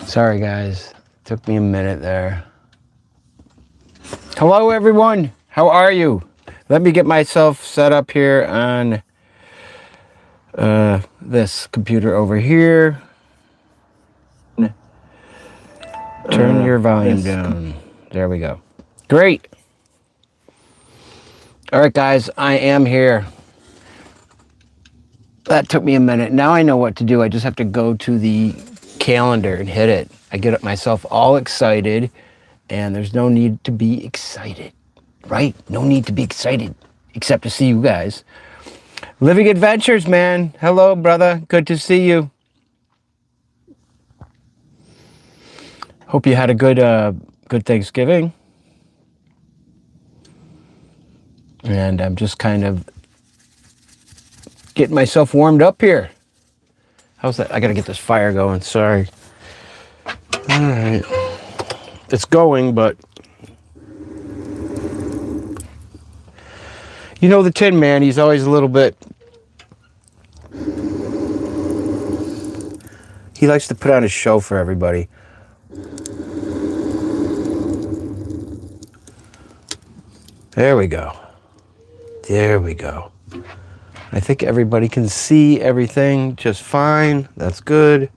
Sorry, guys. Took me a minute there. Hello, everyone. How are you? Let me get myself set up here on this computer over here. Turn your volume down. There we go. Great. All right, guys. I am here. That took me a minute. Now I know what to do. I just have to go to the calendar and hit it. I get myself all excited, and there's no need to be excited, right? No need to be excited, except to see you guys. Living Adventures, man. Hello, brother. Good to see you. Hope you had a good Thanksgiving. And I'm just kind of getting myself warmed up here. How's that? I gotta get this fire going. Sorry. All right. It's going, but you know the Tin Man, he's always a little bit, he likes to put on a show for everybody. There we go. There we go. I think everybody can see everything just fine. That's good.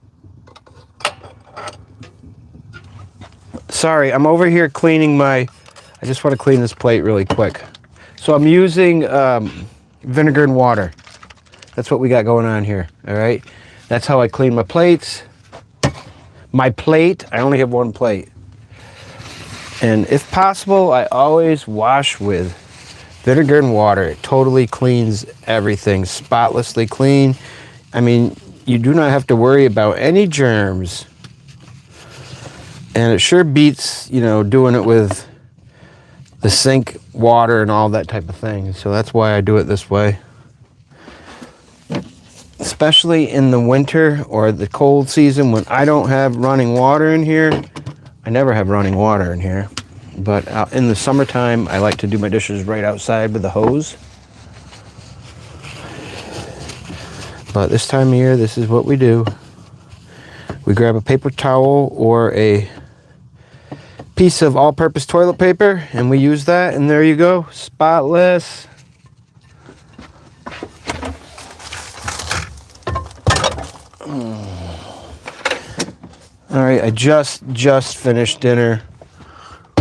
Sorry, I'm over here cleaning I just want to clean this plate really quick. So I'm using vinegar and water. That's what we got going on here, all right? That's how I clean my plates. My plate, I only have one plate. And if possible, I always wash with vinegar and water. It totally cleans everything, spotlessly clean. I mean, you do not have to worry about any germs. And it sure beats, doing it with the sink water and all that type of thing. So that's why I do it this way. Especially in the winter or the cold season when I don't have running water in here. I never have running water in here. But in the summertime, I like to do my dishes right outside with the hose. But this time of year, this is what we do. We grab a paper towel or a piece of all-purpose toilet paper, and we use that, and there you go, spotless. All right, I just finished dinner.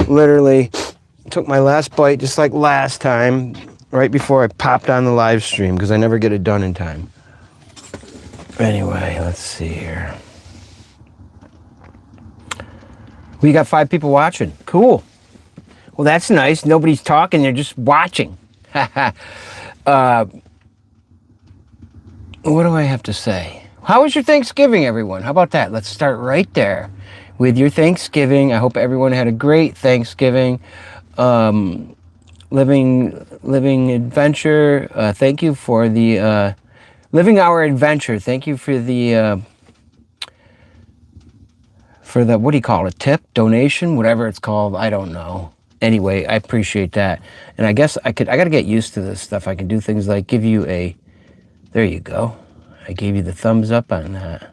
Literally took my last bite just like last time, right before I popped on the live stream, because I never get it done in time. Anyway, let's see here. We got 5 people watching. Cool. Well, that's nice. Nobody's talking. They're just watching. What do I have to say? How was your Thanksgiving, everyone? How about that? Let's start right there with your Thanksgiving. I hope everyone had a great Thanksgiving. Living Adventure. Thank you for the Living Our Adventure. Thank you for the what do you call it? Tip, donation, whatever it's called. I don't know. Anyway, I appreciate that. And I guess I got to get used to this stuff. I can do things like give you there you go. I gave you the thumbs up on that.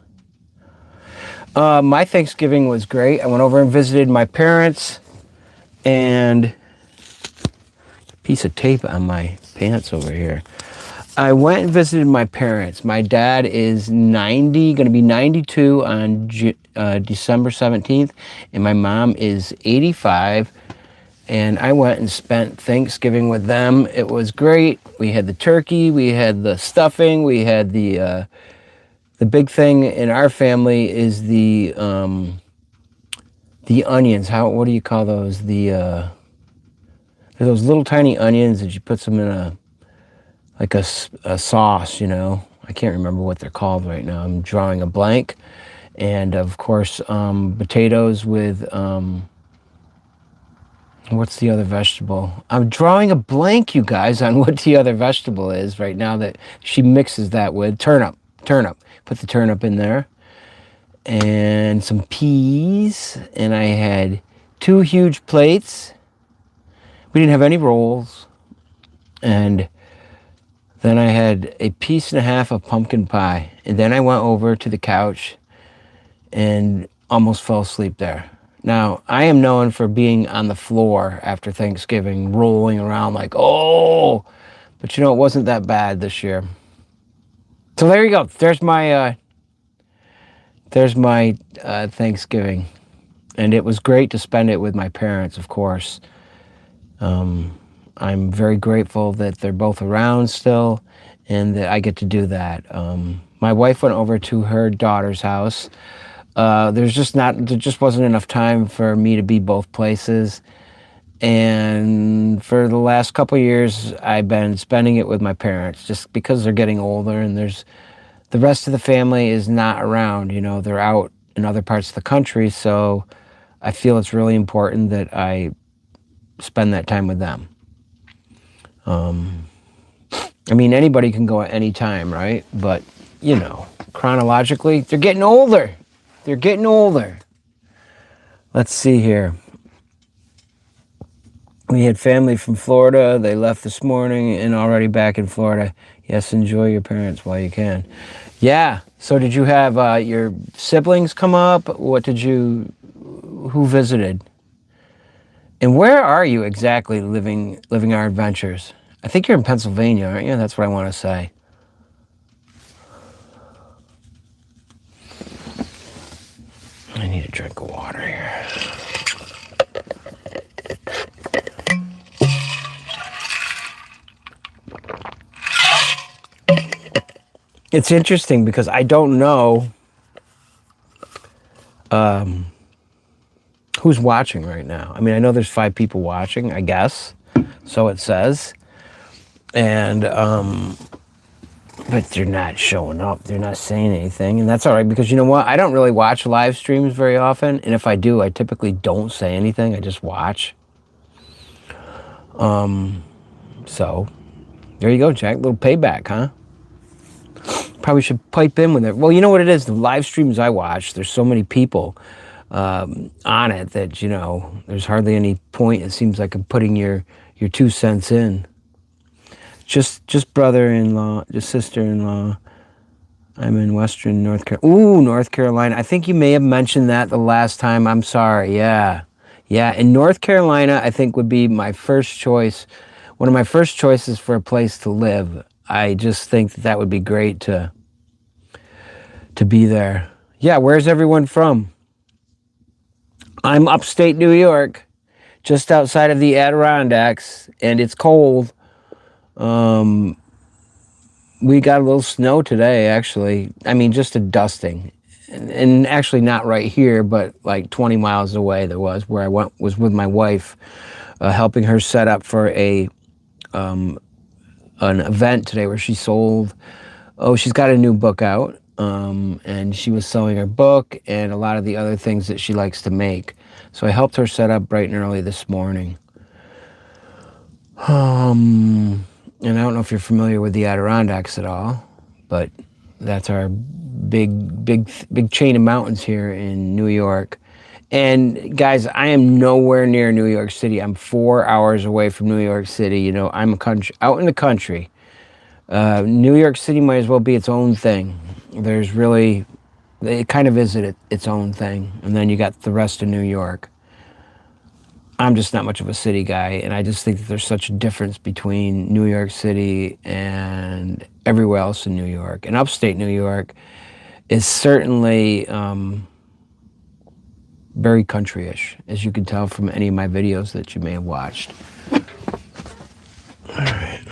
My Thanksgiving was great. I went over and visited my parents, and a piece of tape on my pants over here. I went and visited my parents. My dad is 90, going to be 92 on December 17th, and my mom is 85. And I went and spent Thanksgiving with them. It was great. We had the turkey, we had the stuffing, we had the big thing in our family is the onions. What do you call those? They're those little tiny onions that you put them in a sauce, I can't remember what they're called right now. I'm drawing a blank. And of course, potatoes with what's the other vegetable? I'm drawing a blank, you guys, on what the other vegetable is right now that she mixes that with. Turnip. Put the turnip in there. And some peas. And I had 2 huge plates. We didn't have any rolls. And then I had a piece and a half of pumpkin pie. And then I went over to the couch and almost fell asleep there. Now, I am known for being on the floor after Thanksgiving, rolling around like, oh, but you know, it wasn't that bad this year. So there you go. There's my Thanksgiving. And it was great to spend it with my parents, of course. I'm very grateful that they're both around still and that I get to do that. My wife went over to her daughter's house. There just wasn't enough time for me to be both places. And for the last couple of years, I've been spending it with my parents just because they're getting older and the rest of the family is not around. You know, they're out in other parts of the country. So I feel it's really important that I spend that time with them. I mean, anybody can go at any time, right? But, you know, chronologically, they're getting older. They're getting older. Let's see here. We had family from Florida. They left this morning and already back in Florida. Yes, enjoy your parents while you can. Yeah. So did you have your siblings come up? Who visited? And where are you exactly living our adventures? I think you're in Pennsylvania, aren't you? That's what I want to say. I need a drink of water here. It's interesting because I don't know who's watching right now. I mean, I know there's 5 people watching, I guess. So it says. And, but they're not showing up. They're not saying anything. And that's all right because you know what? I don't really watch live streams very often. And if I do, I typically don't say anything. I just watch. So there you go, Jack. A little payback, huh? Probably should pipe in with it. Well, you know what it is? The live streams I watch, there's so many people on it that, you know, there's hardly any point. It seems like I'm putting your 2 cents in. Just brother-in-law, just sister-in-law. I'm in Western North Carolina. Ooh, North Carolina. I think you may have mentioned that the last time. I'm sorry. Yeah. Yeah. And North Carolina, I think, would be my first choice. One of my first choices for a place to live. I just think that would be great to be there. Yeah. Where's everyone from? I'm upstate New York, just outside of the Adirondacks, and it's cold. We got a little snow today, actually. I mean, just a dusting. And actually not right here, but like 20 miles away there was, where I was with my wife, helping her set up for an event today where she's got a new book out, and she was selling her book and a lot of the other things that she likes to make. So I helped her set up bright and early this morning. And I don't know if you're familiar with the Adirondacks at all, but that's our big chain of mountains here in New York. And guys, I am nowhere near New York City. I'm 4 hours away from New York City. You know, I'm out in the country. New York City might as well be its own thing. It kind of is its own thing. And then you got the rest of New York. I'm just not much of a city guy, and I just think that there's such a difference between New York City and everywhere else in New York. And upstate New York is certainly very country-ish, as you can tell from any of my videos that you may have watched. All right.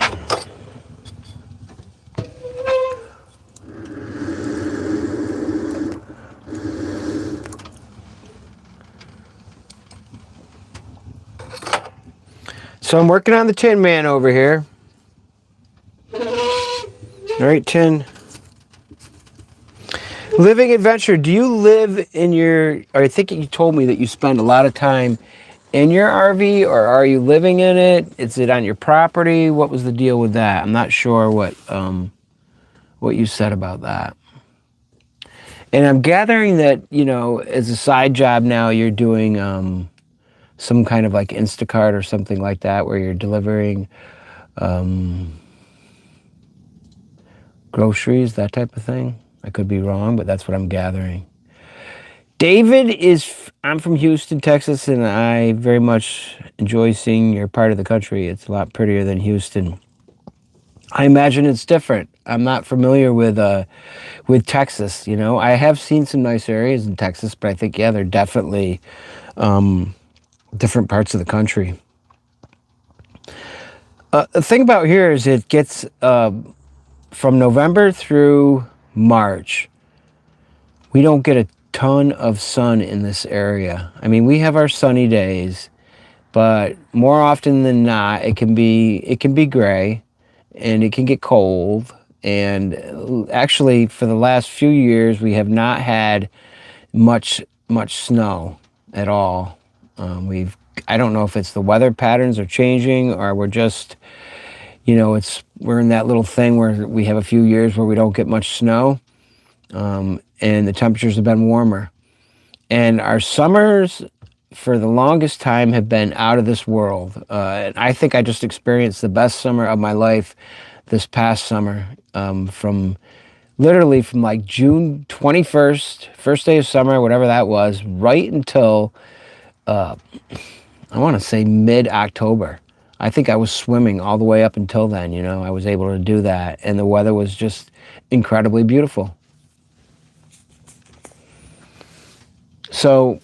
So I'm working on the Tin Man over here. All right, Tin. Living adventure. Do you live in I think you told me that you spend a lot of time in your RV, or are you living in it? Is it on your property? What was the deal with that? I'm not sure what you said about that. And I'm gathering that, you know, as a side job now, you're doing some kind of like Instacart or something like that, where you're delivering groceries, that type of thing. I could be wrong, but that's what I'm gathering. David is, I'm from Houston, Texas, and I very much enjoy seeing your part of the country. It's a lot prettier than Houston. I imagine it's different. I'm not familiar with Texas. I have seen some nice areas in Texas, but I think they're definitely different parts of the country. The thing about here is it gets from November through March. We don't get a ton of sun in this area. I mean, we have our sunny days, but more often than not, it can be gray, and it can get cold. And actually, for the last few years, we have not had much snow at all. I don't know if it's the weather patterns are changing, or we're just, we're in that little thing where we have a few years where we don't get much snow, and the temperatures have been warmer. And our summers, for the longest time, have been out of this world. And I think I just experienced the best summer of my life this past summer, from like June 21st, first day of summer, whatever that was, right until, I want to say mid-October. I think I was swimming all the way up until then. I was able to do that. And the weather was just incredibly beautiful. So,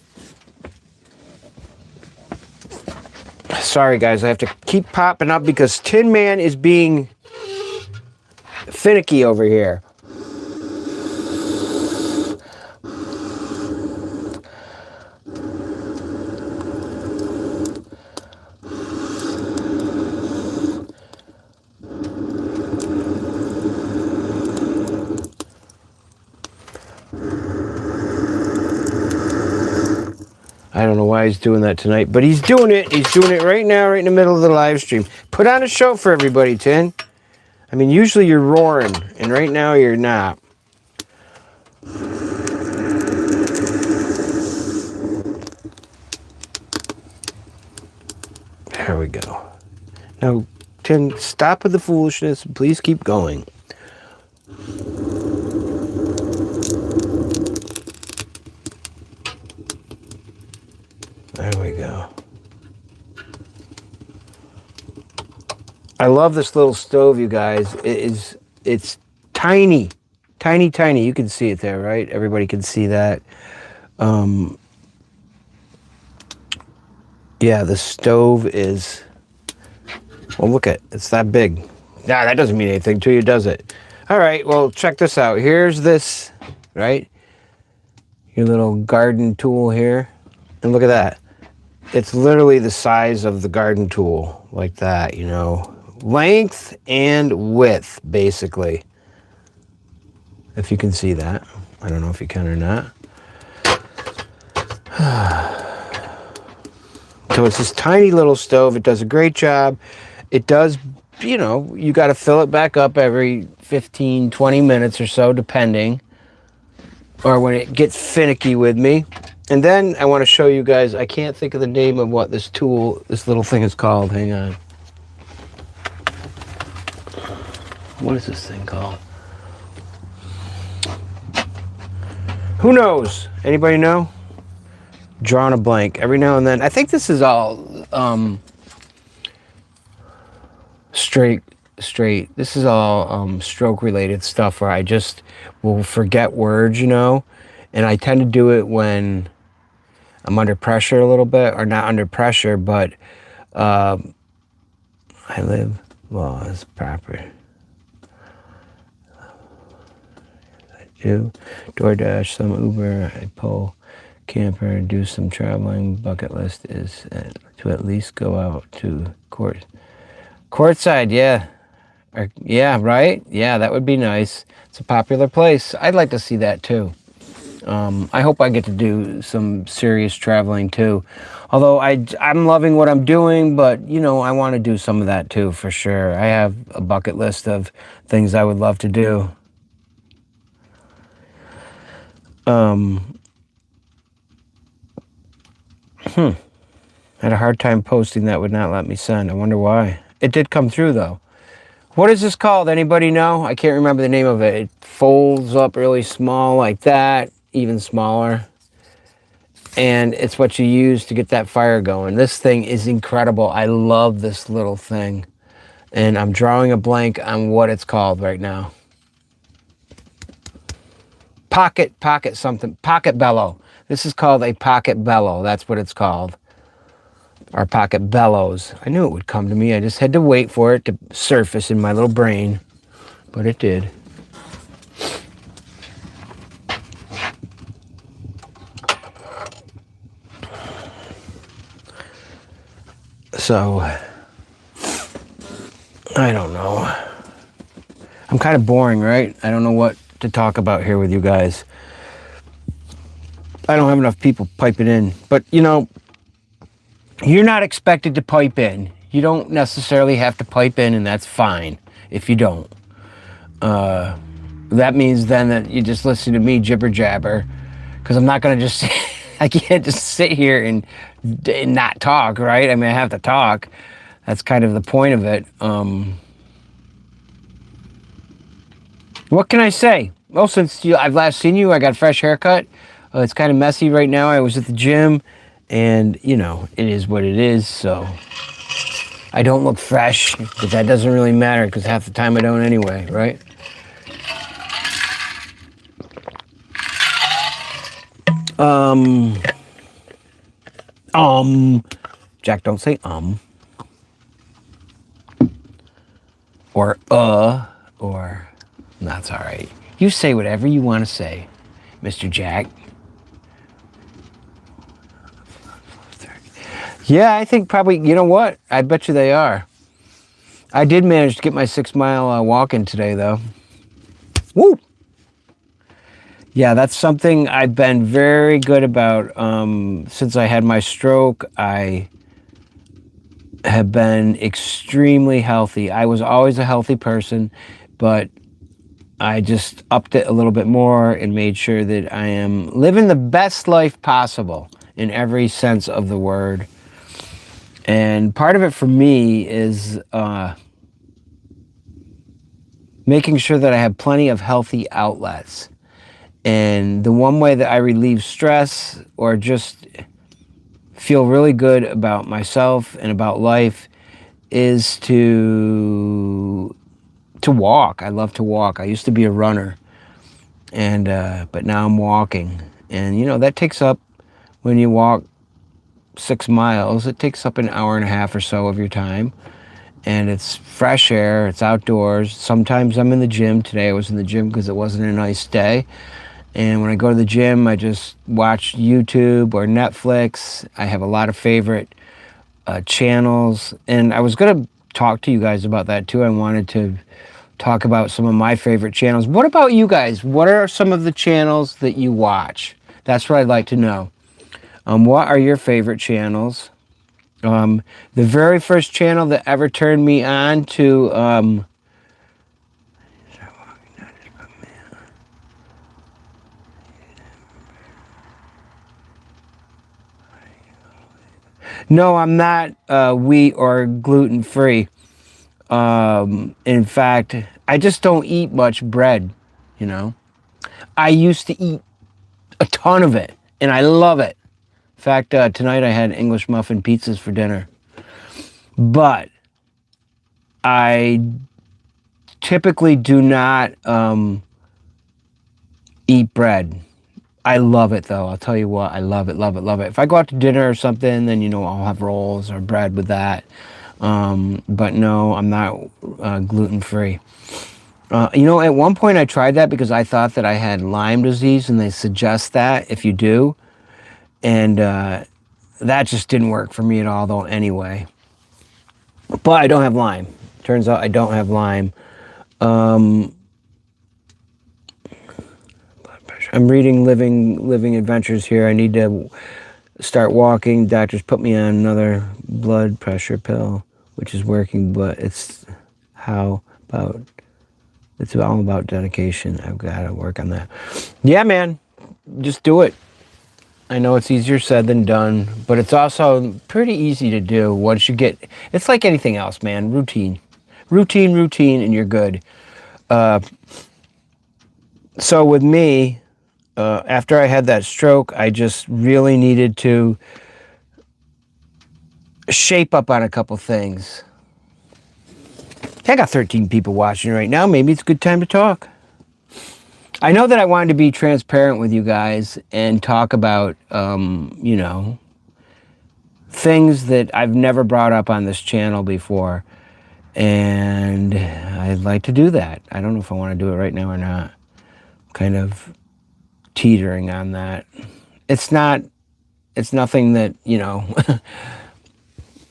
sorry guys, I have to keep popping up because Tin Man is being finicky over here. I don't know why he's doing that tonight, but he's doing it. He's doing it right now, right in the middle of the live stream. Put on a show for everybody, Tin. I mean, usually you're roaring, and right now you're not. There we go. Now, Tin, stop with the foolishness. Please keep going. There we go. I love this little stove, you guys. It's tiny, tiny, tiny. You can see it there, right? Everybody can see that. Yeah, the stove is, well, look at it. It's that big. Nah, that doesn't mean anything to you, does it? All right, well, check this out. Here's this, right? Your little garden tool here. And look at that. It's literally the size of the garden tool, like that, length and width, basically. If you can see that. I don't know if you can or not. So it's this tiny little stove. It does a great job. It does, you got to fill it back up every 15, 20 minutes or so, depending. Or when it gets finicky with me. And then I want to show you guys, I can't think of the name of what this little thing is called. Hang on. What is this thing called? Who knows? Anybody know? Drawing a blank. Every now and then. I think this is all straight. This is all stroke related stuff where I just will forget words, and I tend to do it when I'm under pressure a little bit, or not under pressure, but I live, well, it's proper. I do DoorDash, some Uber, I pull camper, do some traveling. Bucket list is to at least go out to courtside, yeah. Yeah, right? Yeah, that would be nice. It's a popular place. I'd like to see that too. I hope I get to do some serious traveling too. Although I'm loving what I'm doing, but I want to do some of that too, for sure. I have a bucket list of things I would love to do. Had a hard time posting that would not let me send. I wonder why. It did come through though. What is this called? Anybody know? I can't remember the name of it. It folds up really small like that, even smaller. and it's what you use to get that fire going. This thing is incredible. I love this little thing, and I'm drawing a blank on what it's called right now. Pocket something, pocket bellow. This is called a pocket bellow. That's what it's called. Or pocket bellows. I knew it would come to me. I just had to wait for it to surface in my little brain, but it did. So, I don't know. I'm kind of boring, right? I don't know what to talk about here with you guys. I don't have enough people piping in. But, you know, you're not expected to pipe in. You don't necessarily have to pipe in, and that's fine if you don't. That means then that you just listen to me jibber jabber, because I'm not going to just, I can't just sit here and not talk, right? I mean, I have to talk. That's kind of the point of it. What can I say? Well, since I've last seen you, I got a fresh haircut. It's kind of messy right now. I was at the gym, and, you know, it is what it is, so I don't look fresh, but that doesn't really matter, because half the time I don't anyway, right? Jack, don't say or or that's all right. You say whatever you want to say, Mr. Jack. Yeah, I think probably, you know what? I bet you they are. I did manage to get my 6 mile walk in today, though. Woo! Yeah, that's something I've been very good about. Since I had my stroke, I have been extremely healthy. I was always a healthy person, but I just upped it a little bit more and made sure that I am living the best life possible in every sense of the word. And part of it for me is making sure that I have plenty of healthy outlets. And the one way that I relieve stress or just feel really good about myself and about life is to walk. I love to walk. I used to be a runner, and but now I'm walking. And, you know, that takes up, when you walk 6 miles, it takes up an hour and a half or so of your time. And it's fresh air, it's outdoors. Sometimes I'm in the gym. Today I was in the gym because it wasn't a nice day. And when I go to the gym, I just watch YouTube or Netflix. I have a lot of favorite channels. And I was going to talk to you guys about that too. I wanted to talk about some of my favorite channels. What about you guys? What are some of the channels that you watch? That's what I'd like to know. What are your favorite channels? The very first channel that ever turned me on to... No, I'm not wheat or gluten-free. In fact, I just don't eat much bread, you know. I used to eat a ton of it, and I love it. In fact, tonight I had English muffin pizzas for dinner. But I typically do not eat bread. I love it, though. I'll tell you what, I love it, love it, love it. If I go out to dinner or something, then, you know, I'll have rolls or bread with that. But no, I'm not gluten-free. You know, at one point I tried that because I thought that I had Lyme disease, and they suggest that if you do. And that just didn't work for me at all, though, anyway. But I don't have Lyme. Turns out I don't have Lyme. I'm reading Living Adventures here. I need to start walking. Doctors put me on another blood pressure pill, which is working, but it's all about dedication. I've got to work on that. Yeah, man, just do it. I know it's easier said than done, but it's also pretty easy to do once you get, it's like anything else, man, routine, and you're good. So with me, after I had that stroke, I just really needed to shape up on a couple things. I got 13 people watching right now. Maybe it's a good time to talk. I know that I wanted to be transparent with you guys and talk about, you know, things that I've never brought up on this channel before. And I'd like to do that. I don't know if I want to do it right now or not. Kind of teetering on that. It's nothing that, you know,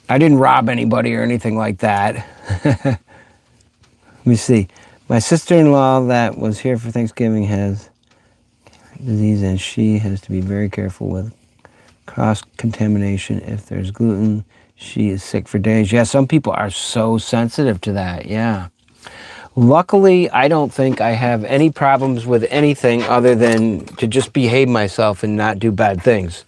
I didn't rob anybody or anything like that. Let me see. My sister-in-law that was here for Thanksgiving has disease, and she has to be very careful with cross-contamination. If there's gluten, she is sick for days. Yeah, some people are so sensitive to that. Yeah. Luckily, I don't think I have any problems with anything other than to just behave myself and not do bad things.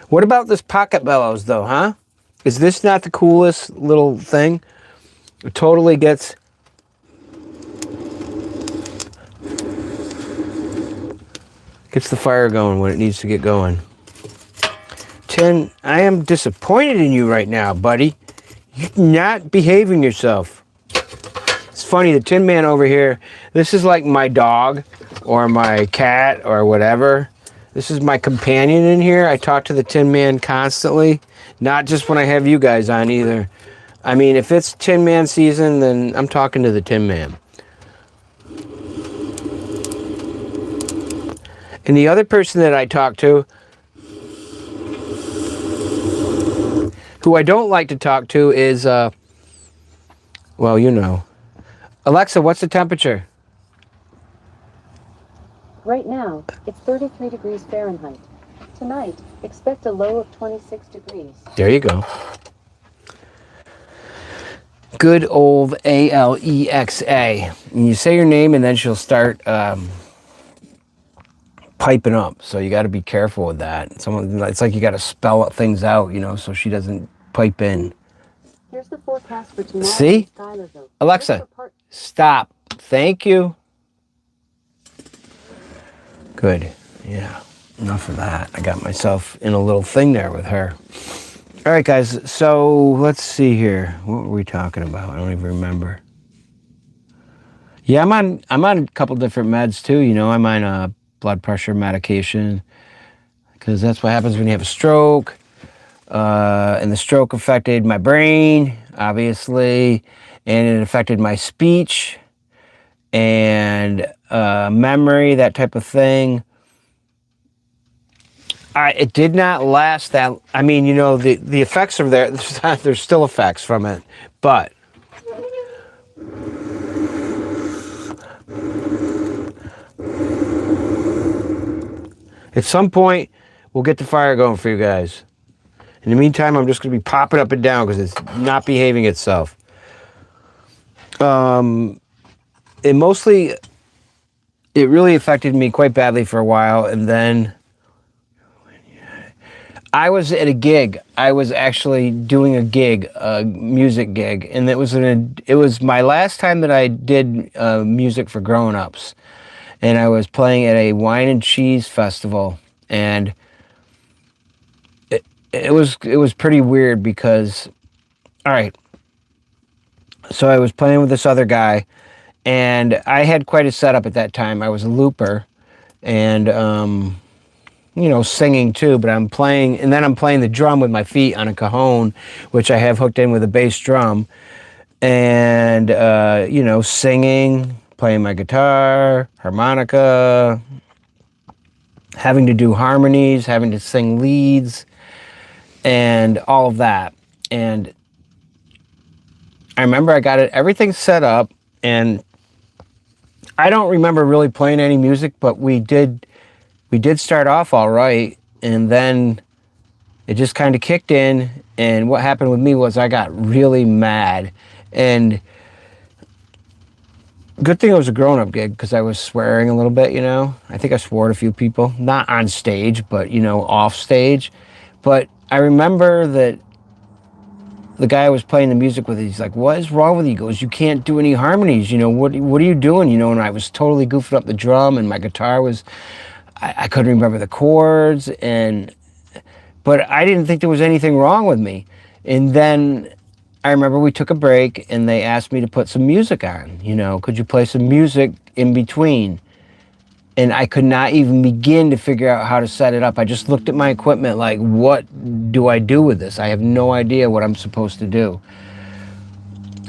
What about this pocket bellows, though, huh? Is this not the coolest little thing? It totally gets the fire going when it needs to get going. Tin, I am disappointed in you right now, buddy. You're not behaving yourself. It's funny, the Tin Man over here, this is like my dog or my cat or whatever. This is my companion in here. I talk to the Tin Man constantly, not just when I have you guys on either. I mean, if it's Tin Man season, then I'm talking to the Tin Man. And the other person that I talk to, who I don't like to talk to, is, well, you know. Alexa, what's the temperature? Right now, it's 33 degrees Fahrenheit. Tonight, expect a low of 26 degrees. There you go. Good old Alexa. And you say your name and then she'll start piping up. So you got to be careful with that. It's like you got to spell things out, you know, so she doesn't pipe in. Here's the forecast for tomorrow. See? Alexa, stop. Thank you. Good. Yeah. Enough of that. I got myself in a little thing there with her. All right, guys. So let's see here. What were we talking about? I don't even remember. Yeah, I'm on a couple different meds too. You know, I'm on blood pressure medication because that's what happens when you have a stroke. And the stroke affected my brain, obviously, and it affected my speech and memory, that type of thing. It did not last that. I mean, you know, the effects are there. There's still effects from it, but at some point, we'll get the fire going for you guys. In the meantime, I'm just going to be popping up and down because it's not behaving itself. It really affected me quite badly for a while, and then I was at a gig. I was actually doing a gig, a music gig, and it was my last time that I did music for grown-ups, and I was playing at a wine and cheese festival, and it was pretty weird because, all right, so I was playing with this other guy, and I had quite a setup at that time. I was a looper, and you know, singing too, but I'm playing the drum with my feet on a cajon, which I have hooked in with a bass drum, and you know, singing, playing my guitar, harmonica, having to do harmonies, having to sing leads, and all of that. And I remember I got everything set up, and I don't remember really playing any music, but we did start off all right, and then it just kind of kicked in, and what happened with me was I got really mad, and good thing it was a grown-up gig because I was swearing a little bit, you know. I think I swore at a few people, not on stage, but, you know, off stage. But I remember that the guy I was playing the music with, he's like, "What is wrong with you?" He goes, "You can't do any harmonies. What are you doing?" And I was totally goofing up the drum, and my guitar was, I couldn't remember the chords, but I didn't think there was anything wrong with me. And then I remember we took a break, and they asked me to put some music on. Could you play some music in between? And I could not even begin to figure out how to set it up. I just looked at my equipment like, what do I do with this? I have no idea what I'm supposed to do.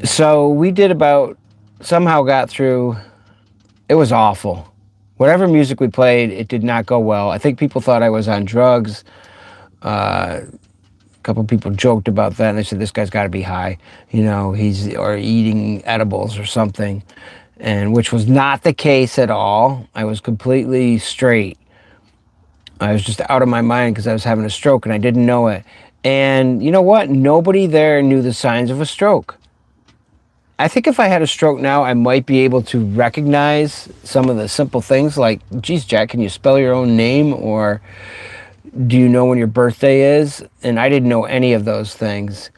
So we somehow got through. It was awful. Whatever music we played, it did not go well. I think people thought I was on drugs. A couple people joked about that, and they said, this guy's got to be high. Or eating edibles or something. And which was not the case at all. I was completely straight. I was just out of my mind because I was having a stroke and I didn't know it. And you know what? Nobody there knew the signs of a stroke. I think if I had a stroke now, I might be able to recognize some of the simple things like, geez, Jack, can you spell your own name? Or do you know when your birthday is? And I didn't know any of those things.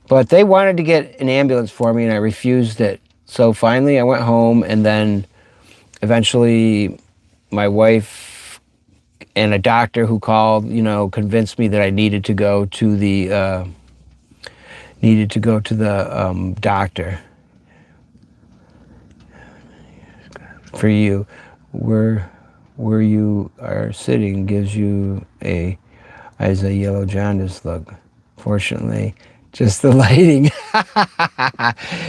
But they wanted to get an ambulance for me and I refused it. So finally I went home, and then eventually my wife and a doctor who called, convinced me that I needed to go to the doctor. For you, where you are sitting gives you a yellow jaundice look. Fortunately, just the lighting.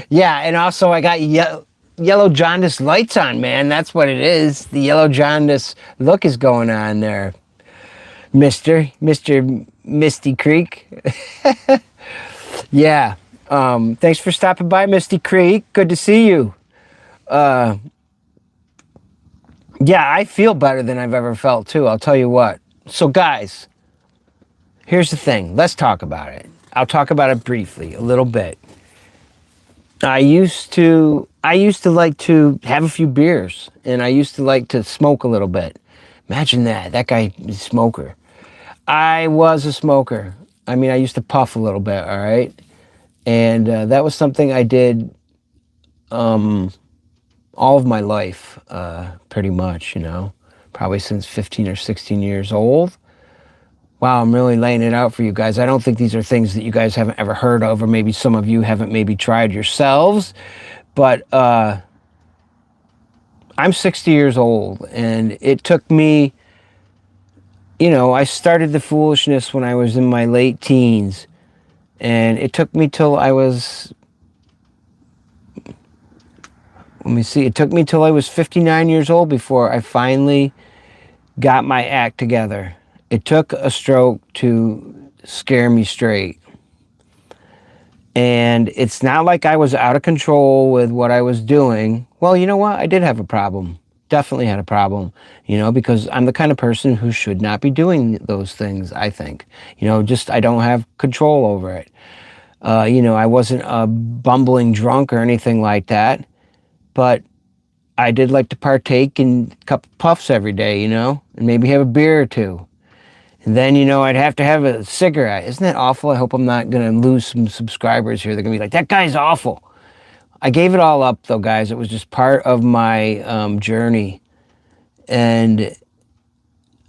Yeah, and also I got yellow jaundice lights on, man. That's what it is. The yellow jaundice look is going on there, Mr. Misty Creek. Yeah. Thanks for stopping by, Misty Creek. Good to see you. Yeah, I feel better than I've ever felt, too. I'll tell you what. So, guys, here's the thing. Let's talk about it. I'll talk about it briefly, a little bit. I used to like to have a few beers, and I used to like to smoke a little bit. Imagine that. That guy is a smoker. I was a smoker. I mean, I used to puff a little bit, all right? And that was something I did all of my life, pretty much, probably since 15 or 16 years old. Wow, I'm really laying it out for you guys. I don't think these are things that you guys haven't ever heard of, or maybe some of you haven't maybe tried yourselves. But I'm 60 years old, and it took me, I started the foolishness when I was in my late teens. And it took me till I was, it took me till I was 59 years old before I finally got my act together. It took a stroke to scare me straight. And it's not like I was out of control with what I was doing. Well, you know what? I did have a problem. Definitely had a problem, because I'm the kind of person who should not be doing those things, I think. I don't have control over it. I wasn't a bumbling drunk or anything like that, but I did like to partake in a couple puffs every day, and maybe have a beer or two. And then, I'd have to have a cigarette. Isn't that awful? I hope I'm not going to lose some subscribers here. They're going to be like, that guy's awful. I gave it all up, though, guys. It was just part of my journey. And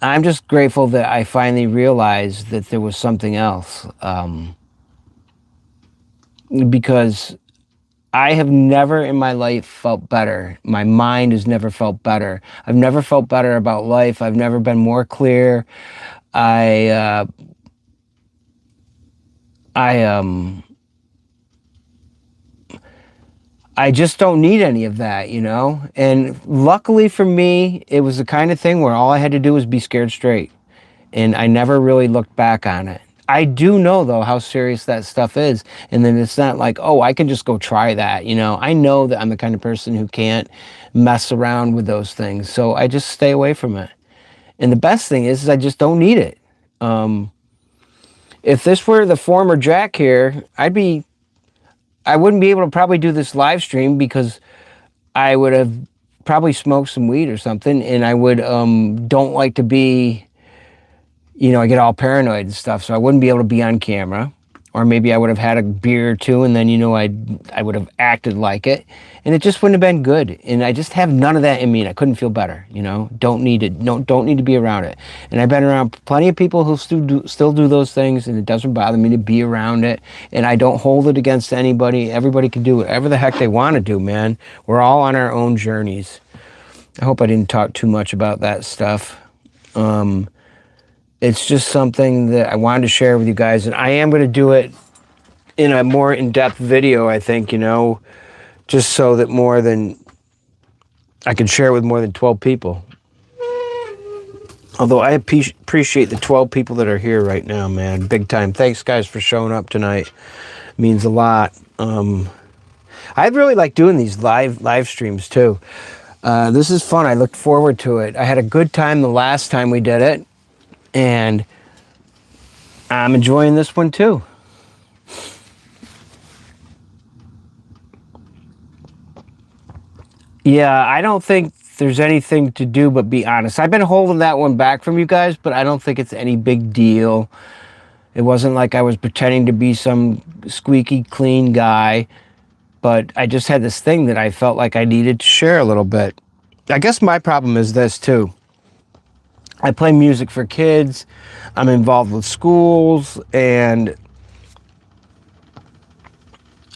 I'm just grateful that I finally realized that there was something else. Because I have never in my life felt better. My mind has never felt better. I've never felt better about life. I've never been more clear. I just don't need any of that, And luckily for me, it was the kind of thing where all I had to do was be scared straight. And I never really looked back on it. I do know, though, how serious that stuff is. And then it's not like, oh, I can just go try that. I know that I'm the kind of person who can't mess around with those things. So I just stay away from it. And the best thing is I just don't need it. If this were the former Jack here, I wouldn't be able to probably do this live stream because I would have probably smoked some weed or something. And I would don't like to be, I get all paranoid and stuff. So I wouldn't be able to be on camera. or maybe I would have had a beer or two, and then I would have acted like it, and it just wouldn't have been good. And I just have none of that in me, and I couldn't feel better. Don't need it. No, don't need to be around it. And I've been around plenty of people who still do those things, and it doesn't bother me to be around it. And I don't hold it against anybody. Everybody can do whatever the heck they want to do, man. We're all on our own journeys. I hope I didn't talk too much about that stuff. It's just something that I wanted to share with you guys, and I am going to do it in a more in-depth video, I think, just so that I can share it with more than 12 people. Although I appreciate the 12 people that are here right now, man, big time. Thanks, guys, for showing up tonight. It means a lot. I really like doing these live streams, too. This is fun. I looked forward to it. I had a good time the last time we did it, and I'm enjoying this one, too. Yeah, I don't think there's anything to do but be honest. I've been holding that one back from you guys, but I don't think it's any big deal. It wasn't like I was pretending to be some squeaky clean guy, but I just had this thing that I felt like I needed to share a little bit. I guess my problem is this, too. I play music for kids. I'm involved with schools, and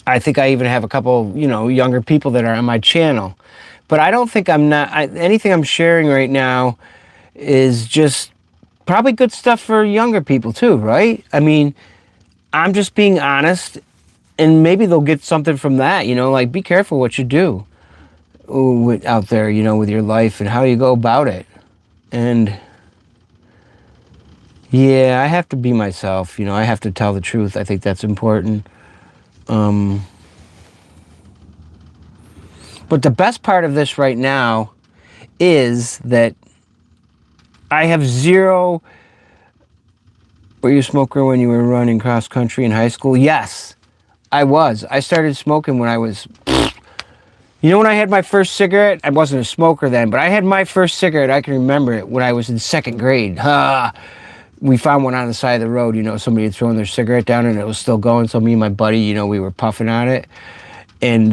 I think I even have a couple, younger people that are on my channel. But I don't think anything I'm sharing right now is just probably good stuff for younger people too, right? I mean, I'm just being honest, and maybe they'll get something from that, like be careful what you do out there, with your life and how you go about it. And yeah, I have to be myself, I have to tell the truth. I think that's important. But the best part of this right now is that I have zero... Were you a smoker when you were running cross country in high school? Yes, I was. I started smoking when I was... when I had my first cigarette? I wasn't a smoker then, but I had my first cigarette, I can remember it, when I was in second grade. We found one on the side of the road, somebody had thrown their cigarette down and it was still going, so me and my buddy, we were puffing on it. And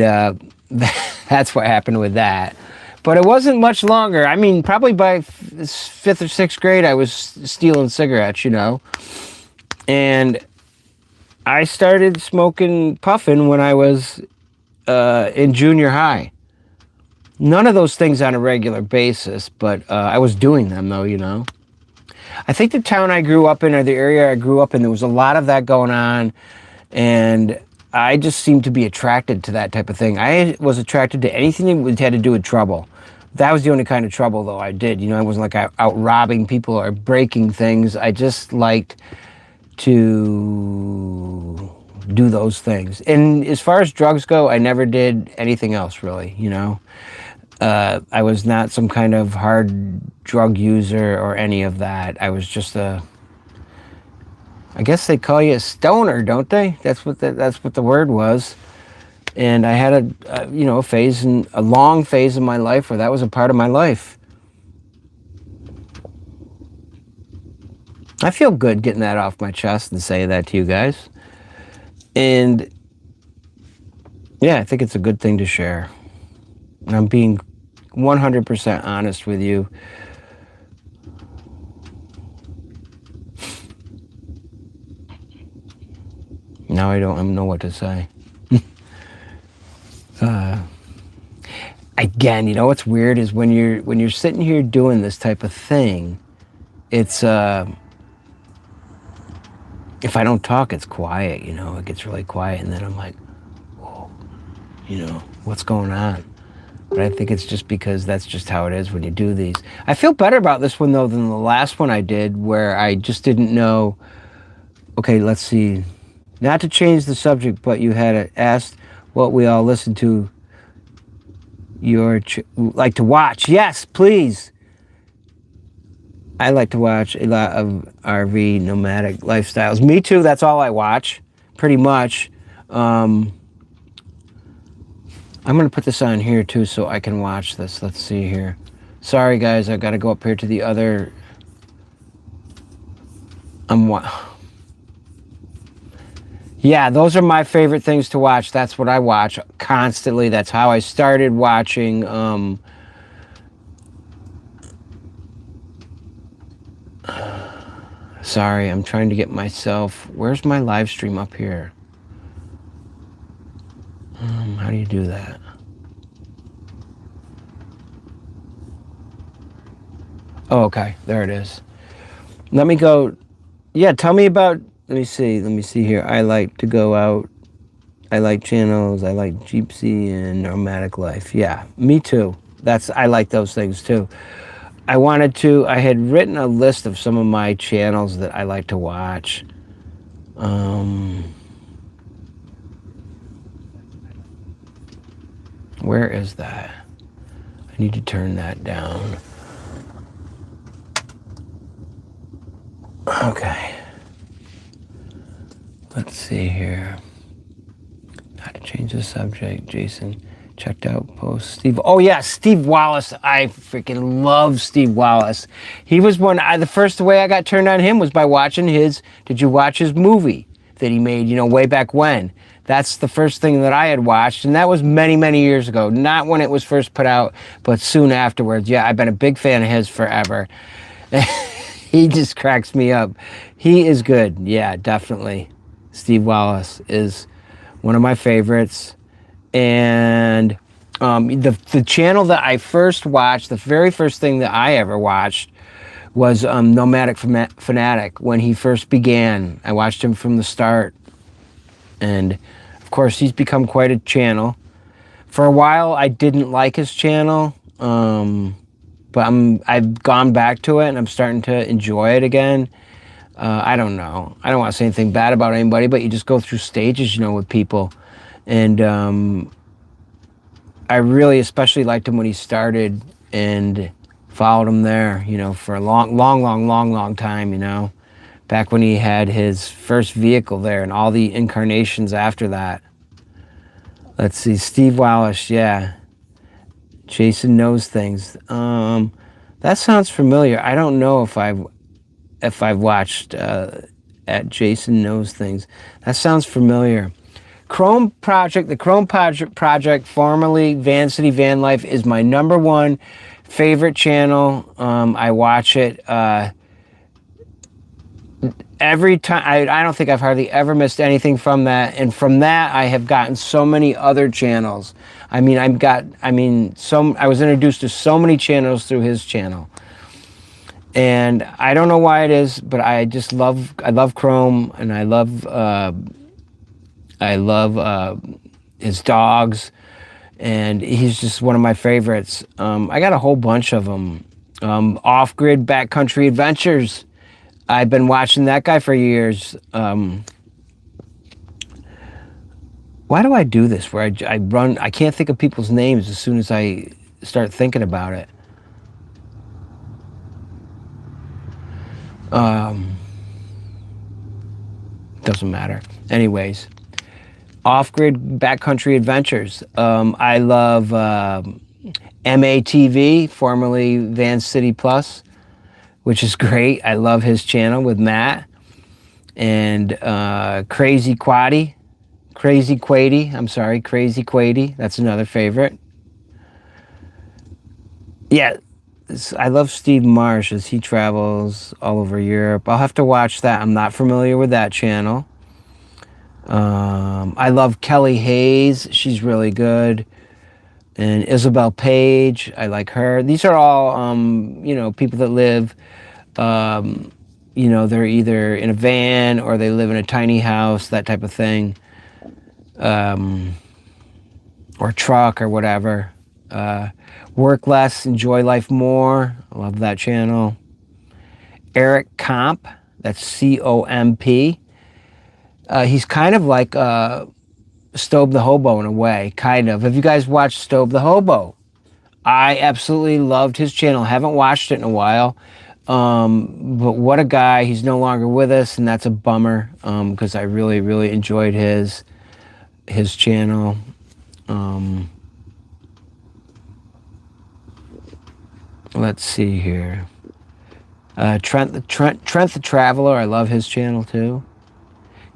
that's what happened with that. But it wasn't much longer. I mean, probably by 5th or 6th grade, I was stealing cigarettes, And I started smoking, puffing when I was in junior high. None of those things on a regular basis, but I was doing them, though, I think the town I grew up in, or the area I grew up in, there was a lot of that going on, and I just seemed to be attracted to that type of thing. I was attracted to anything that had to do with trouble. That was the only kind of trouble, though, I did. I wasn't like out robbing people or breaking things. I just liked to do those things. And as far as drugs go, I never did anything else, really, I was not some kind of hard drug user or any of that. I was just I guess they call you a stoner, don't they? That's what the word was. And I had a long phase in my life where that was a part of my life. I feel good getting that off my chest and saying that to you guys. And yeah, I think it's a good thing to share. And I'm being 100% honest with you. Now I don't know what to say. Again, what's weird is when you're sitting here doing this type of thing, it's if I don't talk, it's quiet. It gets really quiet, and then I'm like, whoa, what's going on? But I think it's just because that's just how it is when you do these. I feel better about this one, though, than the last one I did, where I just didn't know. Okay, let's see. Not to change the subject, but you had asked what we all listen to. Like to watch. Yes, please. I like to watch a lot of RV nomadic lifestyles. Me too. That's all I watch, pretty much. I'm going to put this on here, too, so I can watch this. Let's see here. Sorry, guys. I've got to go up here to the other... Yeah, those are my favorite things to watch. That's what I watch constantly. That's how I started watching. Sorry, I'm trying to get myself. Where's my live stream up here? How do you do that? Oh, okay. There it is. Let me go. Yeah, tell me about. Let me see. Let me see here. I like to go out. I like channels. I like Jeepsy and Nomadic Life. Yeah, me too. I like those things too. I had written a list of some of my channels that I like to watch. Where is that? I need to turn that down. Okay. Let's see here. How to change the subject. Jason checked out post. Steve. Oh yeah, Steve Wallace. I freaking love Steve Wallace. He was the first way I got turned on him was by watching did you watch his movie that he made, way back when? That's the first thing that I had watched, and that was many, many years ago. Not when it was first put out, but soon afterwards. Yeah, I've been a big fan of his forever. He just cracks me up. He is good. Yeah, definitely. Steve Wallace is one of my favorites. And the channel that I first watched, the very first thing that I ever watched was Nomadic Fanatic when he first began. I watched him from the start. And of course, he's become quite a channel. For a while, I didn't like his channel, but I've gone back to it and I'm starting to enjoy it again. I don't know. I don't want to say anything bad about anybody, but you just go through stages, with people. And I really especially liked him when he started and followed him there, for a long time, back when he had his first vehicle there and all the incarnations after that. Let's see, Steve Wallace, yeah. Jason Knows Things. That sounds familiar. I don't know if I've watched at Jason Knows Things. That sounds familiar. The Chrome Project, formerly Van City Van Life, is my number one favorite channel. I watch it every time. I don't think I've hardly ever missed anything from that. And from that, I have gotten so many other channels. I was introduced to so many channels through his channel. And I don't know why it is, but I love Chrome, and I love his dogs, and he's just one of my favorites. I got a whole bunch of them. Off-Grid Backcountry Adventures. I've been watching that guy for years. Why do I do this? Where I can't think of people's names as soon as I start thinking about it. Doesn't matter. Anyways, Off-Grid Backcountry Adventures. I love MATV, formerly Van City Plus, which is great. I love his channel with Matt. And Crazy Quady. That's another favorite. Yeah, I love Steve Marsh as he travels all over Europe. I'll have to watch that. I'm not familiar with that channel. I love Kelly Hayes. She's really good. And Isabel Page. I like her. These are all, people that live, they're either in a van or they live in a tiny house, that type of thing. Or truck or whatever. Work Less, Enjoy Life More. I love that channel. Eric Comp. That's C-O-M-P. He's kind of like Stobe the Hobo in a way, kind of. Have you guys watched Stobe the Hobo? I absolutely loved his channel. Haven't watched it in a while. But what a guy. He's no longer with us, and that's a bummer because I really, really enjoyed his channel. Let's see here. Trent the Traveler. I love his channel too.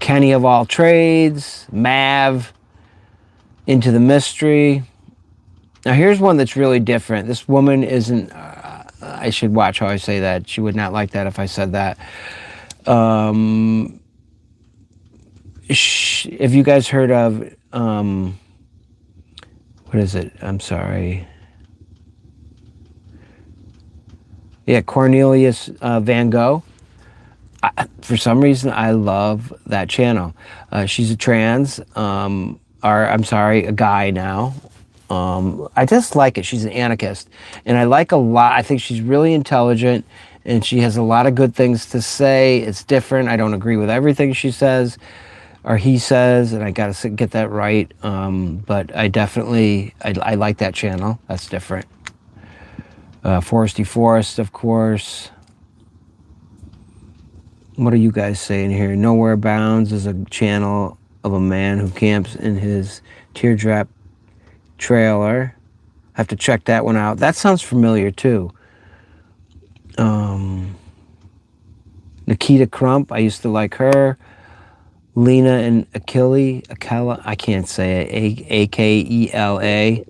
Kenny of All Trades, Mav, Into the Mystery. Now here's one that's really different. This woman isn't, I should watch how I say that. She would not like that if I said that. Have you guys heard of, what is it? I'm sorry. Yeah, Cornelius Van Gogh. For some reason, I love that channel. She's a trans, or I'm sorry, a guy now. I just like it. She's an anarchist. And I like a lot. I think she's really intelligent, and she has a lot of good things to say. It's different. I don't agree with everything she says or he says, and I got to get that right. But I definitely, I like that channel. That's different. Foresty Forest, of course. What are you guys saying here? Nowhere Bounds is a channel of a man who camps in his teardrop trailer. I have to check that one out. That sounds familiar too. Nikita Crump, I used to like her. Lena and Akela, I can't say it, Akela.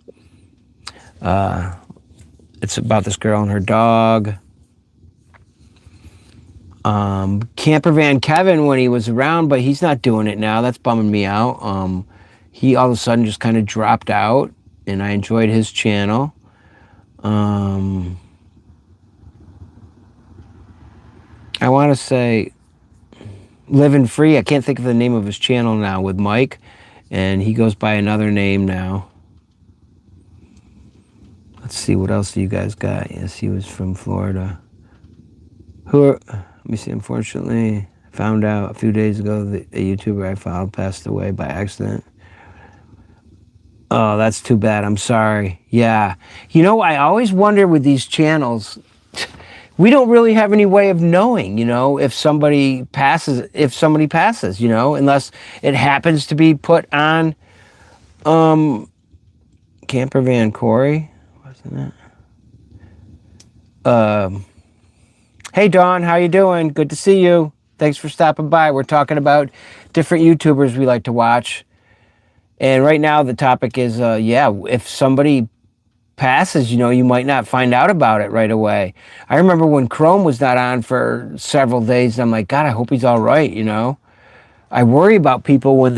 It's about this girl and her dog. Camper Van Kevin when he was around, but he's not doing it now. That's bumming me out. He all of a sudden just kind of dropped out, and I enjoyed his channel. I want to say Living Free. I can't think of the name of his channel now with Mike, and he goes by another name now. Let's see, what else do you guys got? Yes, he was from Florida. Let me see, unfortunately, I found out a few days ago that a YouTuber I followed passed away by accident. Oh, that's too bad. I'm sorry. Yeah. You know, I always wonder with these channels, we don't really have any way of knowing, you know, if somebody passes, you know, unless it happens to be put on Camper Van Corey, wasn't it? Hey Dawn, how you doing? Good to see you. Thanks for stopping by. We're talking about different YouTubers we like to watch. And right now the topic is, if somebody passes, you know, you might not find out about it right away. I remember when Chrome was not on for several days, I'm like, God, I hope he's all right, you know? I worry about people when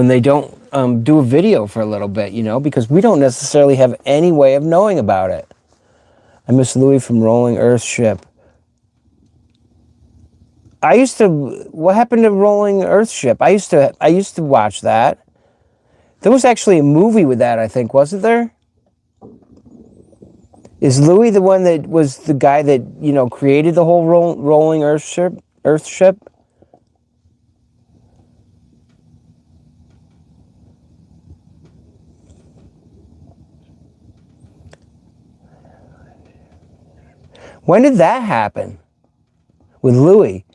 they don't do a video for a little bit, you know, because we don't necessarily have any way of knowing about it. I miss Louis from Rolling Earth Ship. What happened to Rolling Earth Ship? I used to watch that. There was actually a movie with that, I think, wasn't there? Is Louis the one that was the guy that, you know, created the whole Rolling Earth Ship? When did that happen? With Louis?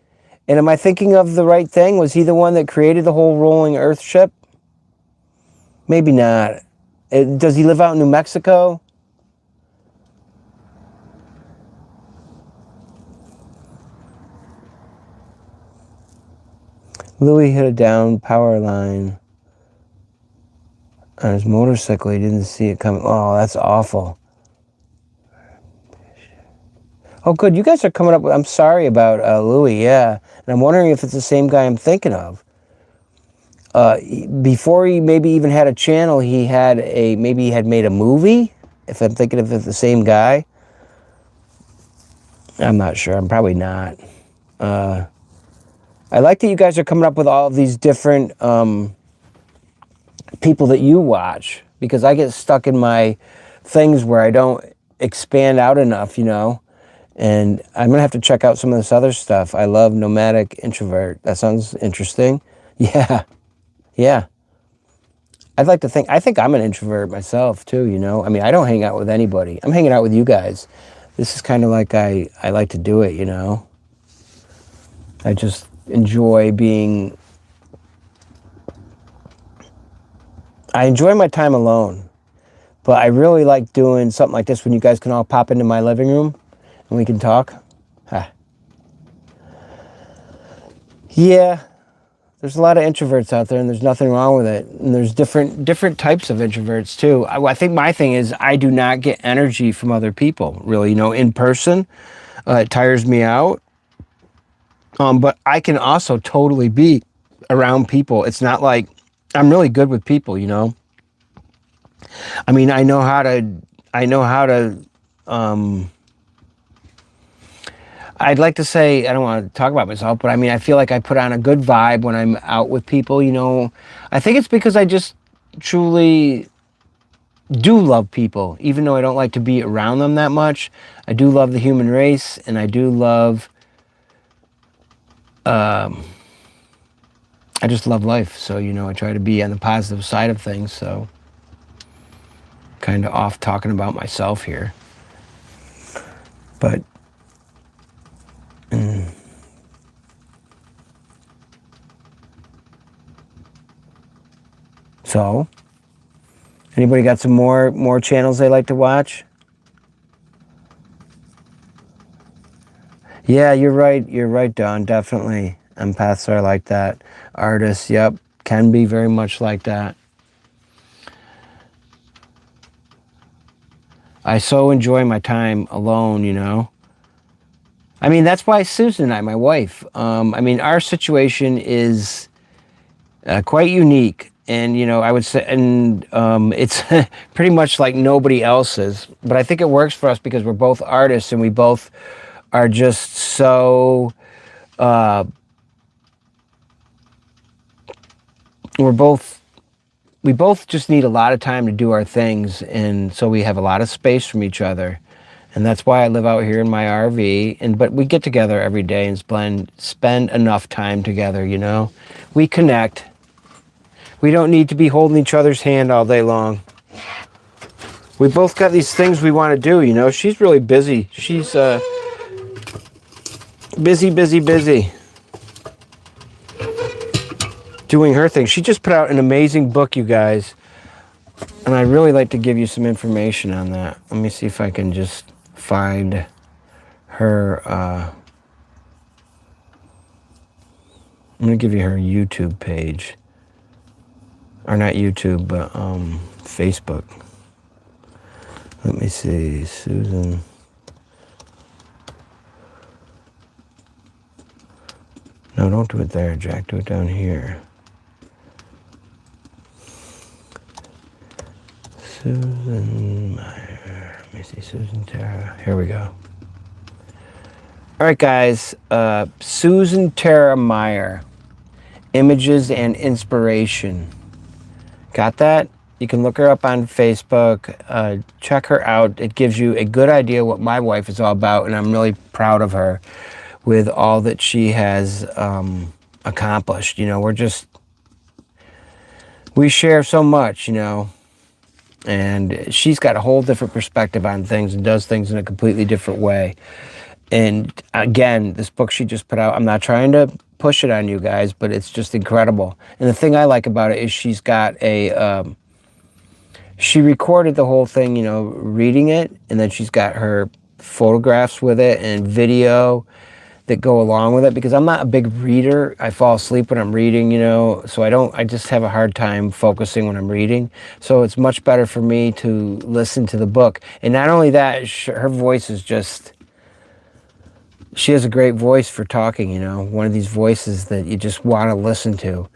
And am I thinking of the right thing? Was he the one that created the whole Rolling Earth Ship? Maybe not. Does he live out in New Mexico? Louis hit a down power line on his motorcycle. He didn't see it coming. Oh, that's awful. Oh, good. You guys are coming up with... I'm sorry about Louis, yeah. And I'm wondering if it's the same guy I'm thinking of. Before he maybe even had a channel, maybe he had made a movie, if I'm thinking of the same guy. I'm not sure. I'm probably not. I like that you guys are coming up with all of these different people that you watch, because I get stuck in my things where I don't expand out enough, you know. And I'm going to have to check out some of this other stuff. I love Nomadic Introvert. That sounds interesting. Yeah. Yeah. I think I'm an introvert myself too, you know. I mean, I don't hang out with anybody. I'm hanging out with you guys. This is kind of like I like to do it, you know. I just enjoy I enjoy my time alone. But I really like doing something like this when you guys can all pop into my living room and we can talk. Yeah, there's a lot of introverts out there, and there's nothing wrong with it. And there's different types of introverts too. I think my thing is I do not get energy from other people, really. In person, it tires me out. But I can also totally be around people. It's not like I'm really good with people. I mean, I know how to, I'd like to say, I don't want to talk about myself, but I mean, I feel like I put on a good vibe when I'm out with people. I think it's because I just truly do love people, even though I don't like to be around them that much. I do love the human race, and I do love, I just love life. So, I try to be on the positive side of things. So, kind of off talking about myself here. But, so, anybody got some more channels they like to watch? Yeah, you're right, Don, definitely. Empaths are like that. Artists, yep, can be very much like that. I so enjoy my time alone. I mean, that's why Susan and I, my wife, I mean, our situation is quite unique. And, I would say, and it's pretty much like nobody else's. But I think it works for us because we're both artists and we both are just so, we both just need a lot of time to do our things. And so we have a lot of space from each other. And that's why I live out here in my RV. But we get together every day and spend enough time together. We connect. We don't need to be holding each other's hand all day long. We both got these things we want to do. She's really busy. She's busy. Doing her thing. She just put out an amazing book, you guys. And I'd really like to give you some information on that. Let me see if I can just find her. I'm going to give you her YouTube page. Or not YouTube, but Facebook. Let me see. Susan. No, don't do it there, Jack. Do it down here. Susan Meyer. Let me see. Susan Tara. Here we go. All right, guys. Susan Tara Meyer. Images and Inspiration. Got that? You can look her up on Facebook. Check her out. It gives you a good idea what my wife is all about, and I'm really proud of her with all that she has accomplished. We share so much, and she's got a whole different perspective on things and does things in a completely different way. And again, this book she just put out, I'm not trying to push it on you guys, but it's just incredible. And the thing I like about it is she's got she recorded the whole thing, reading it, and then she's got her photographs with it and video that go along with it, because I'm not a big reader. I fall asleep when I'm reading, so I just have a hard time focusing when I'm reading. So it's much better for me to listen to the book. And not only that, her voice is just, she has a great voice for talking, one of these voices that you just want to listen to.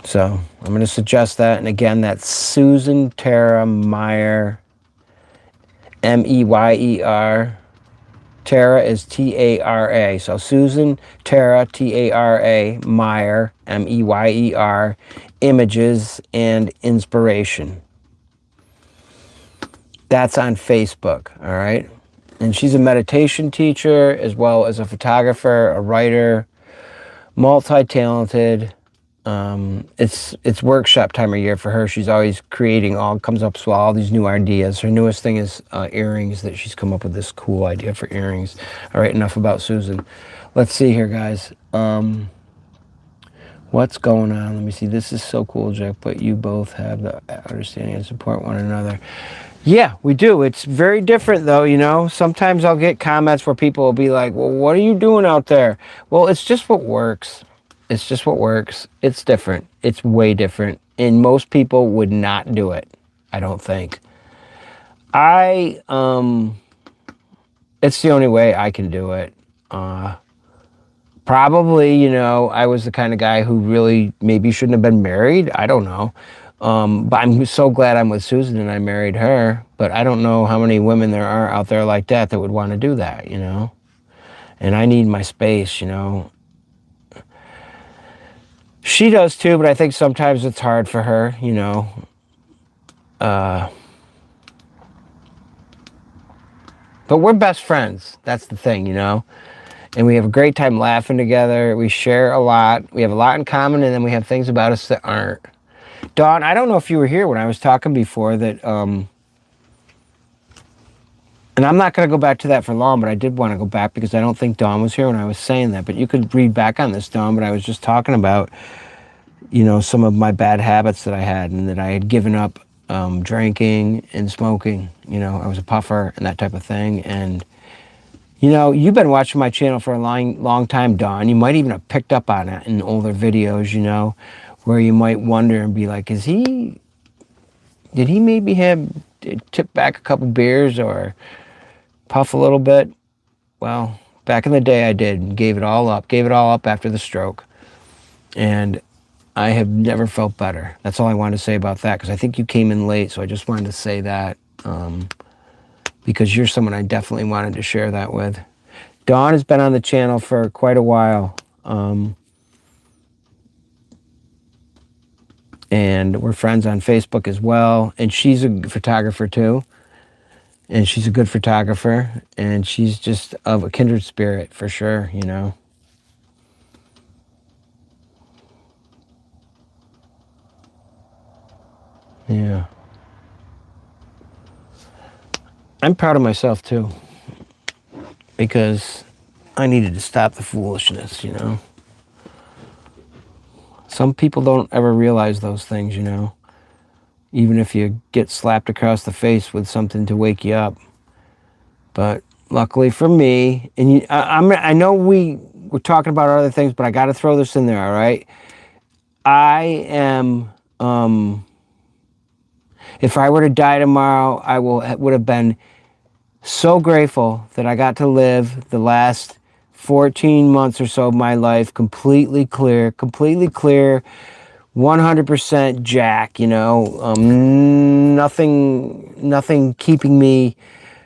So I'm going to suggest that. And again, that's Susan Tara Meyer, Meyer. Tara is Tara. So Susan Tara, Tara, Meyer, Meyer, Images and Inspiration. That's on Facebook, all right? And she's a meditation teacher as well as a photographer, a writer, multi-talented. It's workshop time of year for her. She's always creating comes up with all these new ideas. Her newest thing is earrings, that she's come up with this cool idea for earrings. All right, enough about Susan. Let's see here, guys. What's going on? Let me see. This is so cool, Jack, but you both have the understanding and support one another. Yeah, we do. It's very different though, you know. Sometimes I'll get comments where people will be like, well, what are you doing out there? Well, it's just what works. It's just what works. It's different. It's way different. And most people would not do it, I don't think. I, it's the only way I can do it. Probably, you know, I was the kind of guy who really maybe shouldn't have been married. I don't know. But I'm so glad I'm with Susan and I married her. But I don't know how many women there are out there like that that would want to do that, you know? And I need my space, you know? She does too, but I think sometimes it's hard for her, you know? But we're best friends. That's the thing, you know? And we have a great time laughing together. We share a lot. We have a lot in common, and then we have things about us that aren't. Dawn, I don't know if you were here when I was talking before that, and I'm not going to go back to that for long, but I did want to go back because I don't think Dawn was here when I was saying that. But you could read back on this, Dawn, but I was just talking about, you know, some of my bad habits that I had and that I had given up drinking and smoking. You know, I was a puffer and that type of thing. And, you know, you've been watching my channel for a long time, Dawn. You might even have picked up on it in older videos, you know, where you might wonder and be like, did he maybe have tip back a couple beers or puff a little bit? Well, back in the day I did, gave it all up after the stroke. And I have never felt better. That's all I wanted to say about that, because I think you came in late, so I just wanted to say that because you're someone I definitely wanted to share that with. Dawn has been on the channel for quite a while. And we're friends on Facebook as well. And she's a photographer too. And she's a good photographer. And she's just of a kindred spirit for sure, you know. Yeah. I'm proud of myself too. Because I needed to stop the foolishness, you know. Some people don't ever realize those things, you know. Even if you get slapped across the face with something to wake you up. But luckily for me, and I know we're talking about other things, but I got to throw this in there, all right? I am, if I were to die tomorrow, I would have been so grateful that I got to live the last 14 months or so of my life completely clear, 100% Jack, you know, nothing keeping me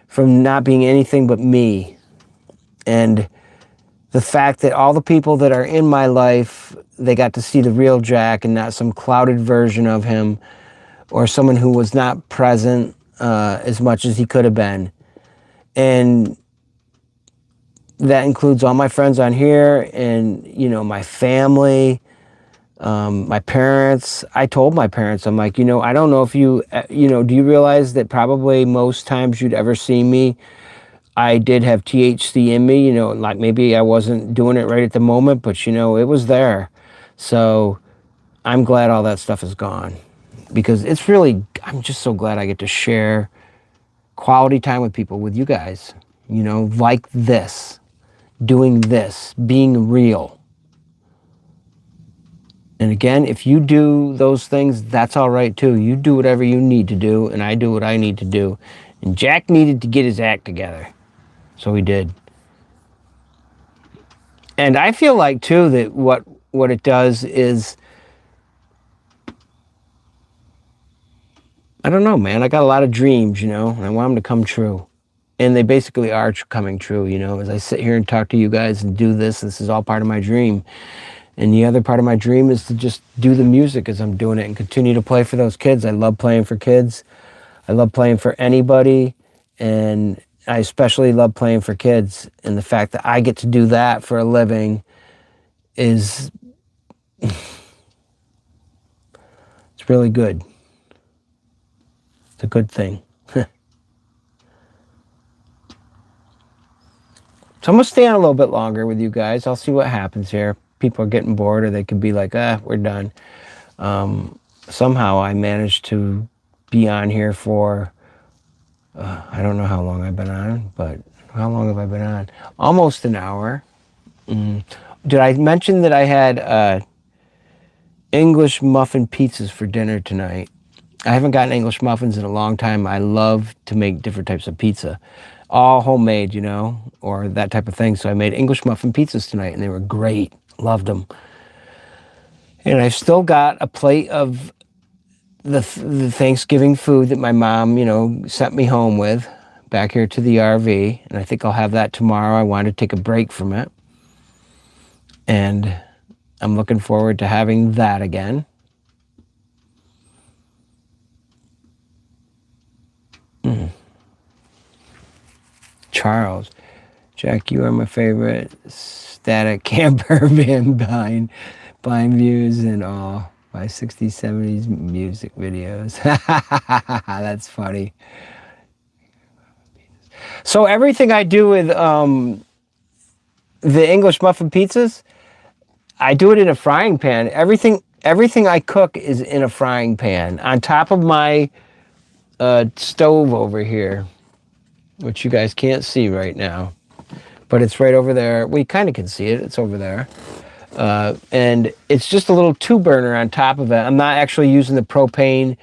from not being anything but me. And the fact that all the people that are in my life, they got to see the real Jack and not some clouded version of him or someone who was not present as much as he could have been. And that includes all my friends on here and, you know, my family, my parents. I told my parents, I'm like, you know, I don't know if you know, do you realize that probably most times you'd ever see me, I did have THC in me, you know, like maybe I wasn't doing it right at the moment, but, you know, it was there. So I'm glad all that stuff is gone because it's really, I'm just so glad I get to share quality time with people, with you guys, you know, like this, doing this, being real. And again, if you do those things, that's all right too. You do whatever you need to do, and I do what I need to do. And Jack needed to get his act together. So he did. And I feel like too that what it does is, I don't know, man. I got a lot of dreams, you know, and I want them to come true. And they basically are coming true, you know. As I sit here and talk to you guys and do this is all part of my dream. And the other part of my dream is to just do the music as I'm doing it and continue to play for those kids. I love playing for kids. I love playing for anybody. And I especially love playing for kids. And the fact that I get to do that for a living is, it's really good. It's a good thing. So I'm going to stay on a little bit longer with you guys. I'll see what happens here. People are getting bored, or they could be like, we're done. Somehow I managed to be on here for I don't know how long I've been on, but how long have I been on? Almost an hour. Did I mention that I had English muffin pizzas for dinner tonight? I haven't gotten English muffins in a long time. I love to make different types of pizza, all homemade, or that type of thing. So I made English muffin pizzas tonight, and they were great. Loved them. And I've still got a plate of the Thanksgiving food that my mom, sent me home with back here to the RV. And I think I'll have that tomorrow. I wanted to take a break from it. And I'm looking forward to having that again. Charles, Jack, you are my favorite static camper van buying views and all my 60s, 70s music videos. That's funny. So everything I do with the English muffin pizzas, I do it in a frying pan. Everything I cook is in a frying pan on top of my stove over here, which you guys can't see right now, but it's right over there. We kind of can see it. It's over there. And it's just a little two burner on top of it. I'm not actually using the propane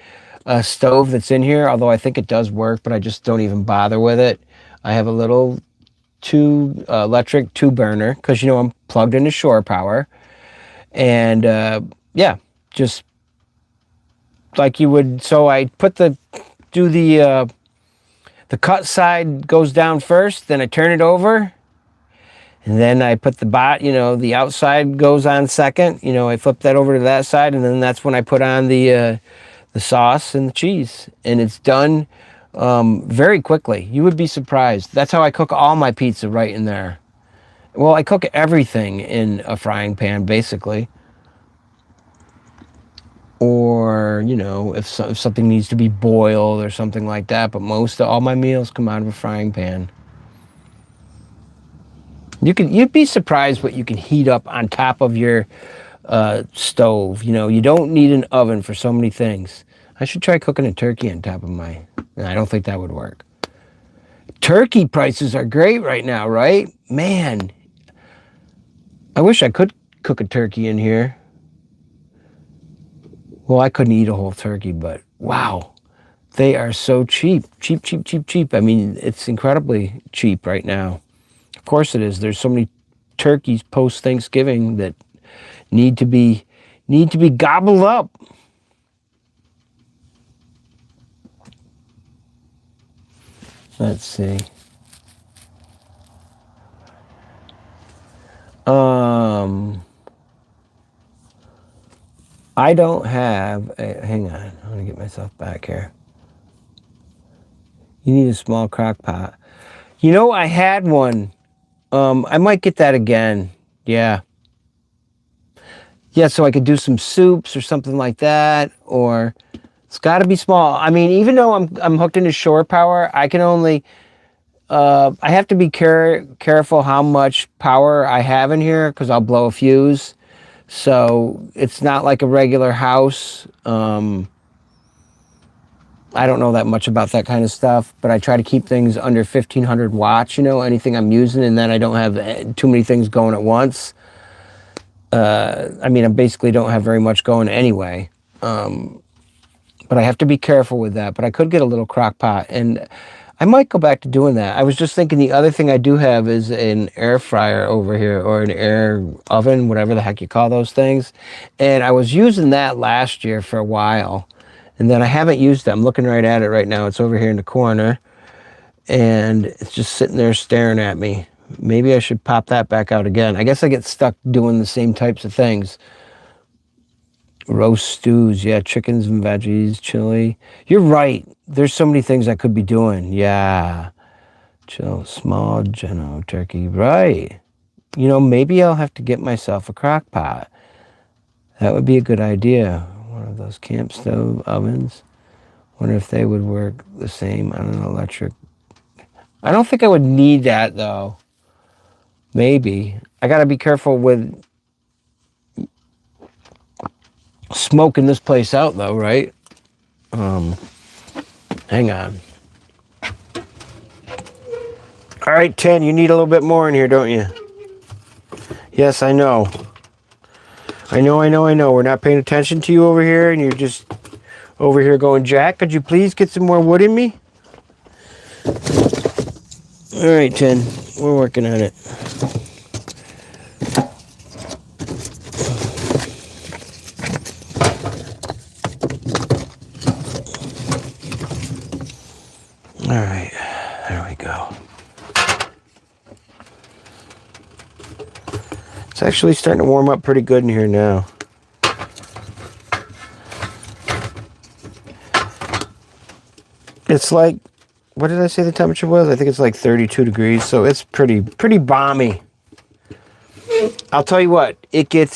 stove that's in here, although I think it does work, but I just don't even bother with it. I have a little electric two burner because, I'm plugged into shore power. And yeah, just like you would. So I do the cut side goes down first, then I turn it over. And then I put the outside goes on second. I flip that over to that side, and then that's when I put on the sauce and the cheese. And it's done very quickly. You would be surprised. That's how I cook all my pizza, right in there. Well, I cook everything in a frying pan, basically. Or, if something needs to be boiled or something like that. But all my meals come out of a frying pan. You'd be surprised what you can heat up on top of your stove. You don't need an oven for so many things. I should try cooking a turkey on top of my. I don't think that would work. Turkey prices are great right now, right? Man, I wish I could cook a turkey in here. Well, I couldn't eat a whole turkey, but wow, they are so cheap. Cheap, cheap, cheap, cheap. I mean, it's incredibly cheap right now. Of course it is. There's so many turkeys post Thanksgiving that need to be gobbled up. Let's see. I don't have hang on. I'm gonna get myself back here. You need a small crock pot. I had one. I might get that again. Yeah. Yeah, so I could do some soups or something like that, or it's got to be small. I mean, even though I'm hooked into shore power, I can only I have to be careful how much power I have in here because I'll blow a fuse. So it's not like a regular house. I don't know that much about that kind of stuff, but I try to keep things under 1,500 watts, anything I'm using, and then I don't have too many things going at once. I mean, I basically don't have very much going anyway. But I have to be careful with that. But I could get a little crock pot, and I might go back to doing that. I was just thinking the other thing I do have is an air fryer over here, or an air oven, whatever the heck you call those things. And I was using that last year for a while, and then I haven't used it. I'm looking right at it right now. It's over here in the corner, and it's just sitting there staring at me. Maybe I should pop that back out again. I guess I get stuck doing the same types of things. Roast stews, yeah, chickens and veggies, chili. You're right. There's so many things I could be doing. Yeah. Small turkey. Right. Maybe I'll have to get myself a crock pot. That would be a good idea. One of those camp stove ovens. Wonder if they would work the same on an electric. I don't think I would need that, though. Maybe. I got to be careful with smoking this place out, though, right? Hang on. All right, 10, you need a little bit more in here, don't you? Yes, I know. I know. We're not paying attention to you over here, and you're just over here going, Jack, could you please get some more wood in me? All right, 10, we're working on it. All right, there we go. It's actually starting to warm up pretty good in here now. It's like, what did I say the temperature was? I think it's like 32 degrees, so it's pretty balmy. I'll tell you what,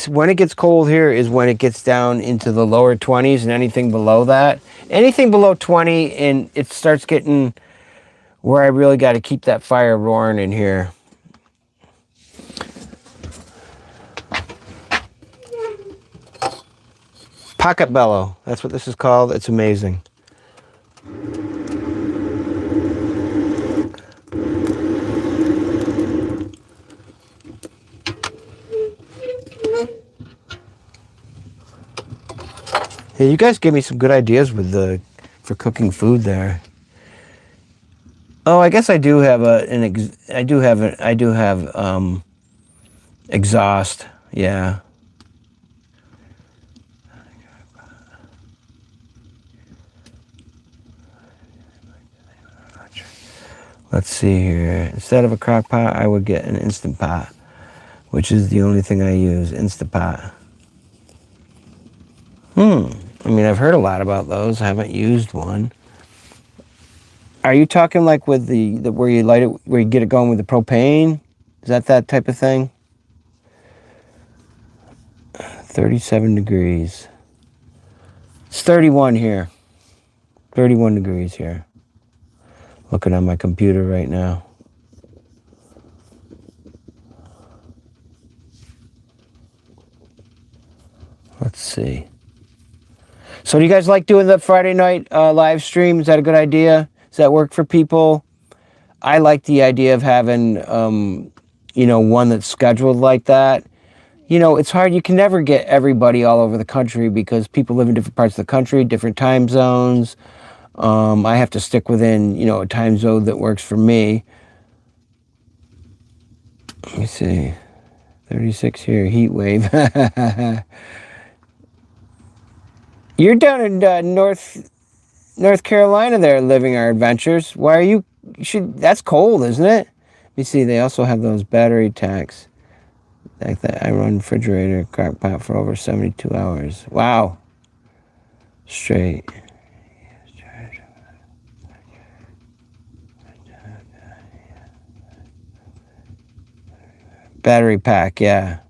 when it gets cold here is when it gets down into the lower 20s, and anything below that, anything below 20, and it starts getting where I really got to keep that fire roaring in here. Pocket bellow, that's what this is called. It's amazing. Yeah, you guys gave me some good ideas for cooking food there. Oh, I guess I do have exhaust. Yeah. Let's see here. Instead of a crock pot, I would get an Instant Pot, which is the only thing I use, Instant Pot. I mean, I've heard a lot about those. I haven't used one. Are you talking like with the where you light it, where you get it going with the propane? Is that type of thing? 37 degrees. It's 31 here. 31 degrees here. Looking on my computer right now. Let's see. So do you guys like doing the Friday night live stream? Is that a good idea? Does that work for people? I like the idea of having, one that's scheduled like that. You know, it's hard. You can never get everybody all over the country because people live in different parts of the country, different time zones. I have to stick within, a time zone that works for me. Let me see. 36 here, heat wave. You're down in North Carolina there, living our adventures. Why are you? That's cold, isn't it? Let me see. They also have those battery packs. Like that. I run refrigerator, crock pot for over 72 hours. Wow. Straight. Battery pack, yeah.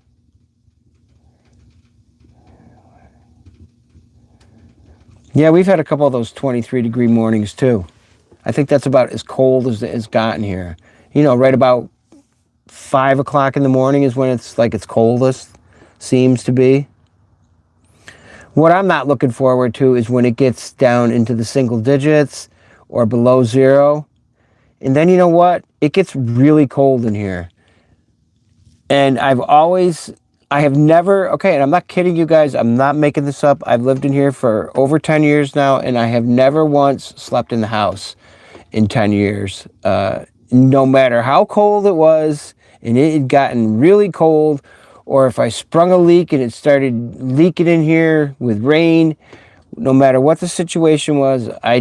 Yeah, we've had a couple of those 23-degree mornings too. I think that's about as cold as it's gotten here. Right about 5 o'clock in the morning is when it's like its coldest, seems to be. What I'm not looking forward to is when it gets down into the single digits or below zero. And then you know what? It gets really cold in here. And I have never, okay, and I'm not kidding you guys, I'm not making this up. I've lived in here for over 10 years now, and I have never once slept in the house in 10 years. No matter how cold it was, and it had gotten really cold, or if I sprung a leak and it started leaking in here with rain, no matter what the situation was, I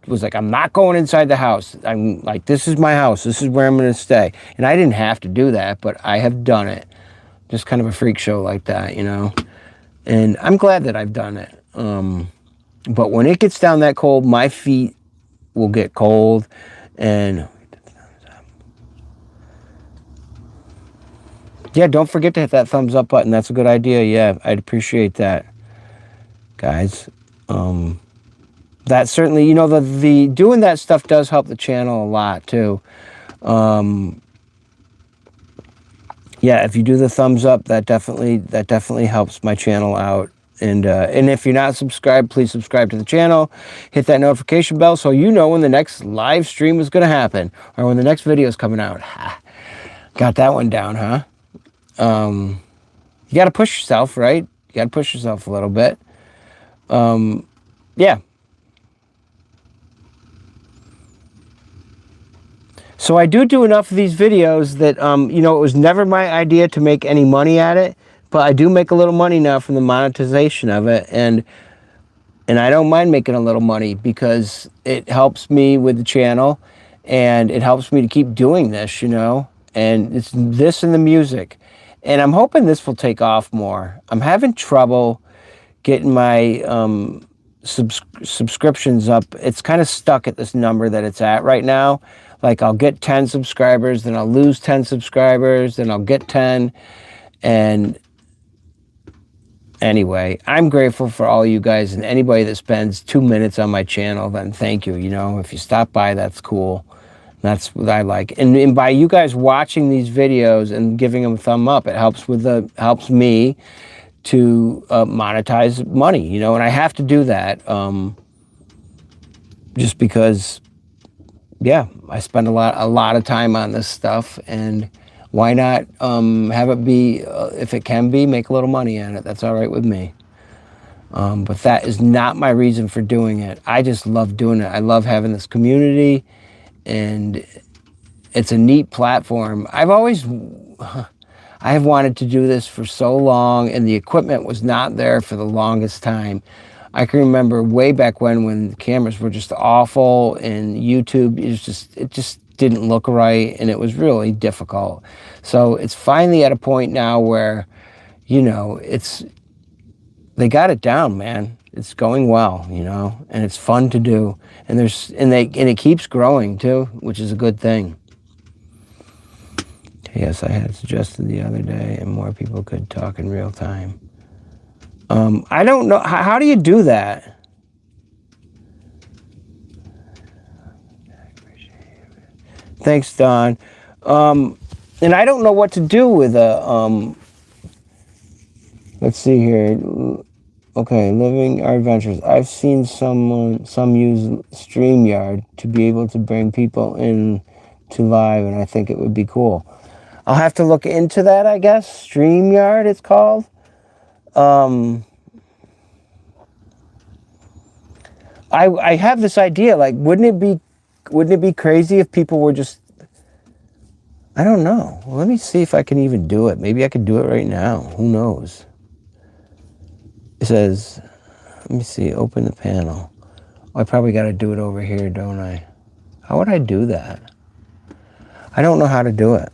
was like, I'm not going inside the house. I'm like, this is my house. This is where I'm going to stay. And I didn't have to do that, but I have done it. Just kind of a freak show like that, And I'm glad that I've done it. But when it gets down that cold, my feet will get cold. And yeah, don't forget to hit that thumbs up button. That's a good idea. Yeah, I'd appreciate that, guys. That certainly, the doing that stuff does help the channel a lot too. Yeah, if you do the thumbs up, that definitely helps my channel out And if you're not subscribed, please subscribe to the channel. Hit that notification bell so you know when the next live stream is going to happen or when the next video is coming out. Got that one down, huh? You got to push yourself, right? You got to push yourself a little bit. Yeah. So I do enough of these videos that, you know, it was never my idea to make any money at it, but I do make a little money now from the monetization of it. And I don't mind making a little money because it helps me with the channel and it helps me to keep doing this, you know, and it's this and the music. And I'm hoping this will take off more. I'm having trouble getting my subscriptions up. It's kind of stuck at this number that it's at right now. Like I'll get 10 subscribers, then I'll lose 10 subscribers, then I'll get 10. And anyway, I'm grateful for all you guys and anybody that spends 2 minutes on my channel, then thank you. You know, if you stop by, that's cool. That's what I like. And by you guys watching these videos and giving them a thumb up, it helps helps me to monetize money, you know, and I have to do that just because, yeah, I spend a lot of time on this stuff, and why not have it be, if it can be, make a little money on it. That's all right with me. But that is not my reason for doing it. I just love doing it. I love having this community, and it's a neat platform. I have wanted to do this for so long, and the equipment was not there for the longest time. I can remember way back when the cameras were just awful, and YouTube it just didn't look right, and it was really difficult. So it's finally at a point now where, you know, they got it down, man. It's going well, you know, and it's fun to do, and it keeps growing too, which is a good thing. Yes, I had suggested the other day, and more people could talk in real time. I don't know. How do you do that? Thanks, Don. And I don't know what to do with a, let's see here. Okay, living our adventures. I've seen some use StreamYard to be able to bring people in to live, and I think it would be cool. I'll have to look into that, I guess. StreamYard, it's called. I have this idea, like, wouldn't it be crazy if people were just, I don't know. Well, let me see if I can even do it. Maybe I could do it right now. Who knows? It says, let me see, open the panel. Oh, I probably got to do it over here, don't I? How would I do that? I don't know how to do it.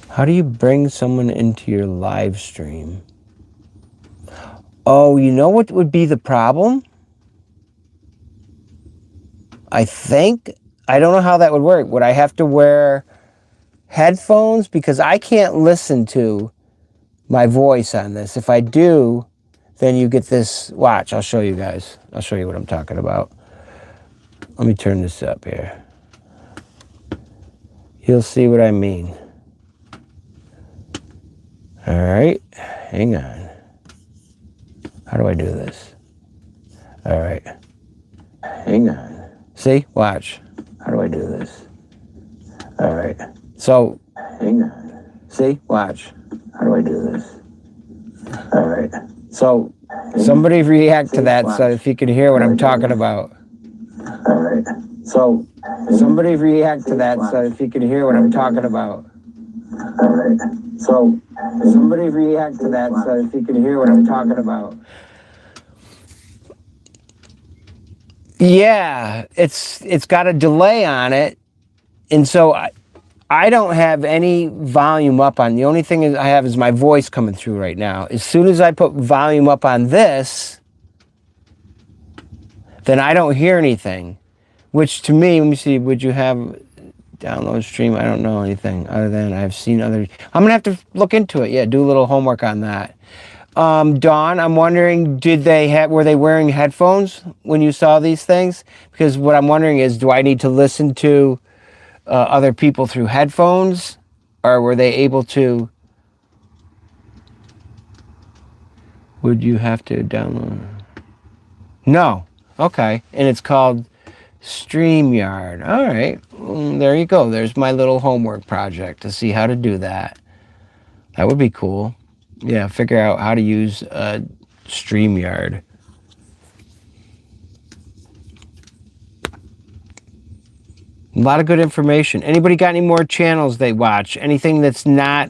How do you bring someone into your live stream? Oh, you know what would be the problem? I don't know how that would work. Would I have to wear headphones? Because I can't listen to my voice on this. If I do, then you get this. Watch, I'll show you guys. I'll show you what I'm talking about. Let me turn this up here. You'll see what I mean. All right, hang on. How do I do this? All right, hang on. See, watch. How do I do this? All right, so, hang on. See, watch. How do I do this? All right, so, somebody react to that so if you can hear what I'm talking about. All right, so, somebody react to that so if you can hear what I'm talking about. All right, so, somebody react to that so if you can hear what I'm talking about. Yeah, it's got a delay on it, and so I don't have any volume up on. The only thing I have is my voice coming through right now. As soon as I put volume up on this, then I don't hear anything. Which to me, let me see, would you have download stream? I don't know anything other than I've seen other. I'm gonna have to look into it. Yeah, do a little homework on that. Dawn, I'm wondering, were they wearing headphones when you saw these things? Because what I'm wondering is, do I need to listen to other people through headphones or were they able to? Would you have to download? No. Okay. And it's called StreamYard. All right. There you go. There's my little homework project to see how to do that. That would be cool. Yeah, figure out how to use StreamYard. A lot of good information. Anybody got any more channels they watch? Anything that's not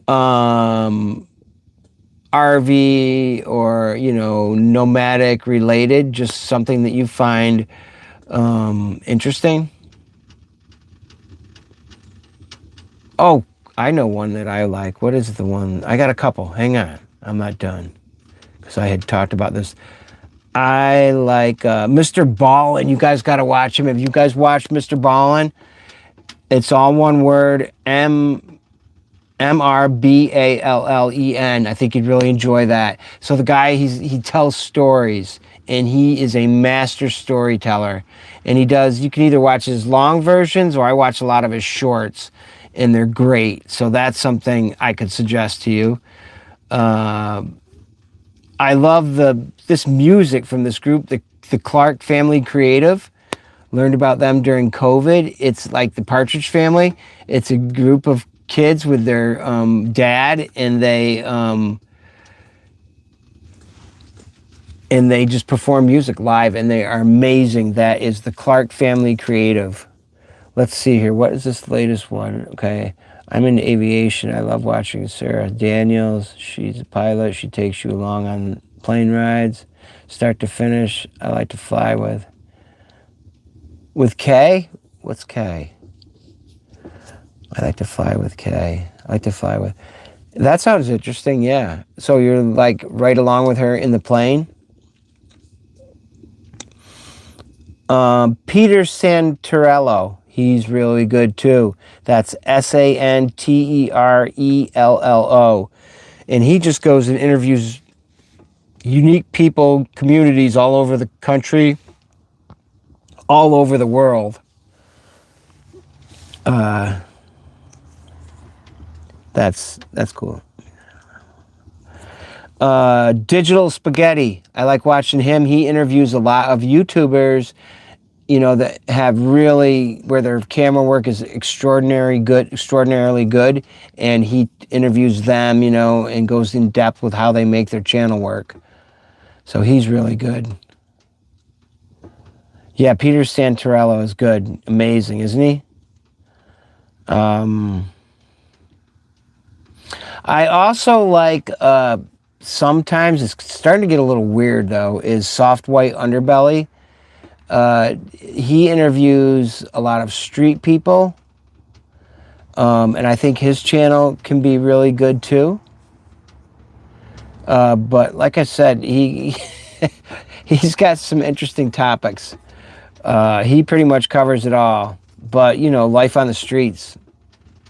RV or, nomadic related? Just something that you find interesting? Oh, I know one that I like. What is the one? I got a couple. Hang on. I'm not done. Because I had talked about this. I like Mr. Ballin. You guys got to watch him. Have you guys watched Mr. Ballin? It's all one word. Mrballen. I think you'd really enjoy that. So the guy, he tells stories, and he is a master storyteller. And you can either watch his long versions, or I watch a lot of his shorts, and they're great. So that's something I could suggest to you. I love this music from this group, the Clark Family Creative. Learned about them during COVID. It's like the Partridge Family. It's a group of kids with their dad, and they just perform music live, and they are amazing. That is the Clark Family Creative. Let's see here. What is this latest one? Okay. I'm in aviation. I love watching Sarah Daniels. She's a pilot. She takes you along on plane rides, start to finish. I like to fly with Kay. What's Kay? I like to fly with Kay. I like to fly with. That sounds interesting. Yeah. So you're like right along with her in the plane. Peter Santarello. He's really good too. That's Santerello. And he just goes and interviews unique people, communities all over the country, all over the world. That's cool. Digital Spaghetti. I like watching him. He interviews a lot of YouTubers, that have really, where their camera work is extraordinarily good, and he interviews them, and goes in depth with how they make their channel work. So he's really good. Yeah, Peter Santarello is good. Amazing, isn't he? I also like, sometimes, it's starting to get a little weird though, is Soft White Underbelly. He interviews a lot of street people, and I think his channel can be really good too. But like I said, he's got some interesting topics. He pretty much covers it all. But life on the streets,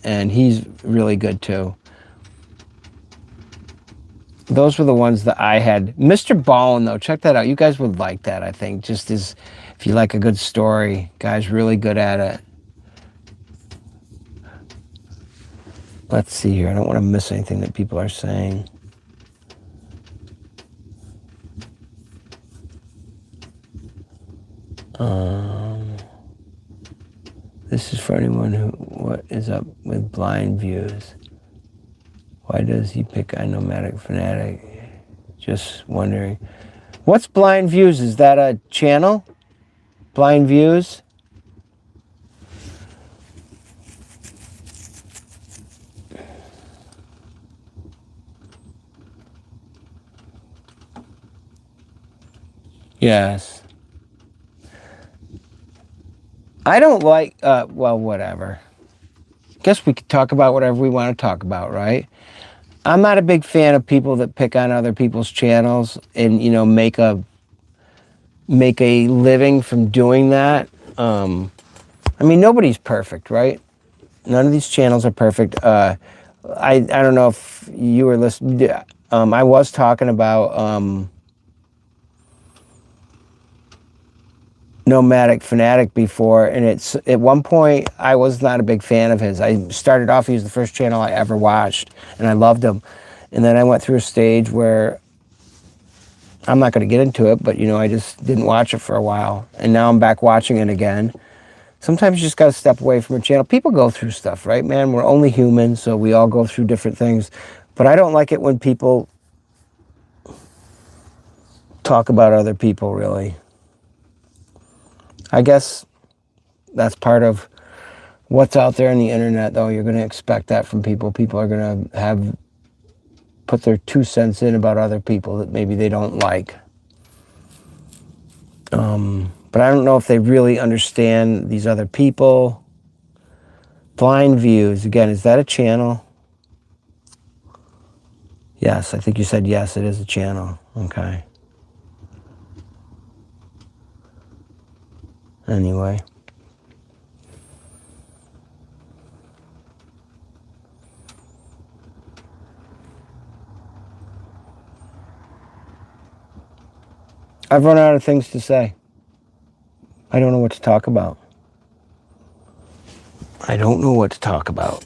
and he's really good too. Those were the ones that I had. Mr. Ballin, though, check that out. You guys would like that, I think. Just as if you like a good story, guy's really good at it. Let's see here. I don't want to miss anything that people are saying. This is for anyone what is up with blind views. Why does he pick on Nomadic Fanatic? Just wondering. What's Blind Views? Is that a channel? Blind Views? Yes. I don't like, well, whatever. Guess we could talk about whatever we want to talk about, right? I'm not a big fan of people that pick on other people's channels and, make a living from doing that. Nobody's perfect, right? None of these channels are perfect. I don't know if you were listening. I was talking about nomadic fanatic before, and it's at one point I was not a big fan of his. I started off, he was the first channel I ever watched, and I loved him. And then I went through a stage where I'm not going to get into it, but I just didn't watch it for a while, and now I'm back watching it again. Sometimes you just got to step away from a channel. People go through stuff, right, man? We're only human, so we all go through different things. But I don't like it when people talk about other people, really. I guess that's part of what's out there on the internet, though. You're going to expect that from people. People are going to have put their 2 cents in about other people that maybe they don't like. But I don't know if they really understand these other people. Blind Views, again, is that a channel? Yes, I think you said yes, it is a channel. Okay. Anyway. I've run out of things to say. I don't know what to talk about. I don't know what to talk about.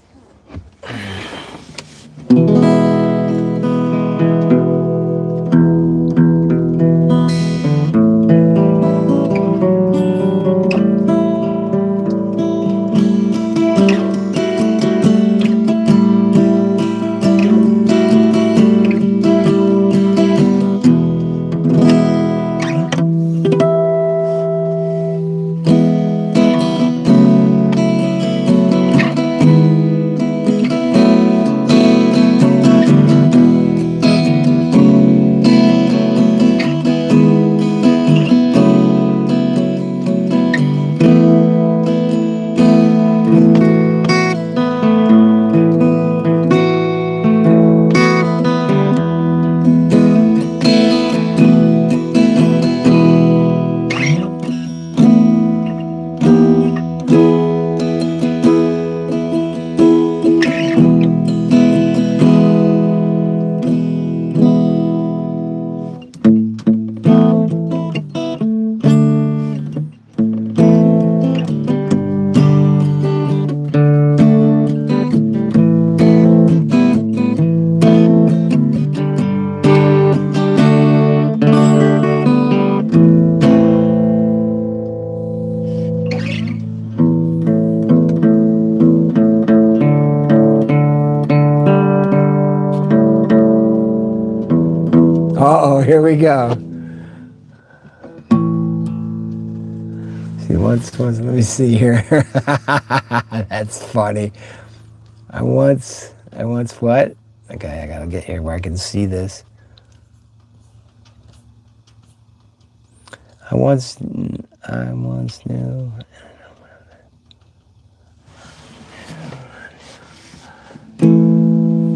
Uh-oh, here we go. See, let me see here. That's funny. I once what? Okay, I gotta get here where I can see this. I once knew. Let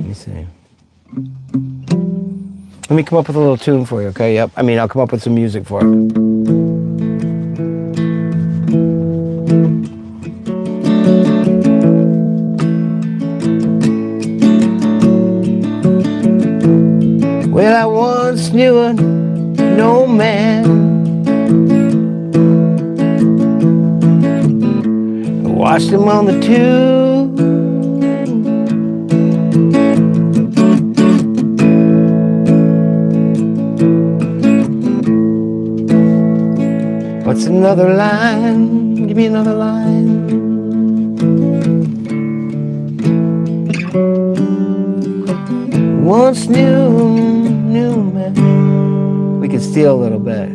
me see. Let me come up with a little tune for you, okay? Yep. I mean, I'll come up with some music for it. Well, I once knew a nomad, watched him on the tube. What's another line? Give me another line. Once knew man. We can steal a little bit.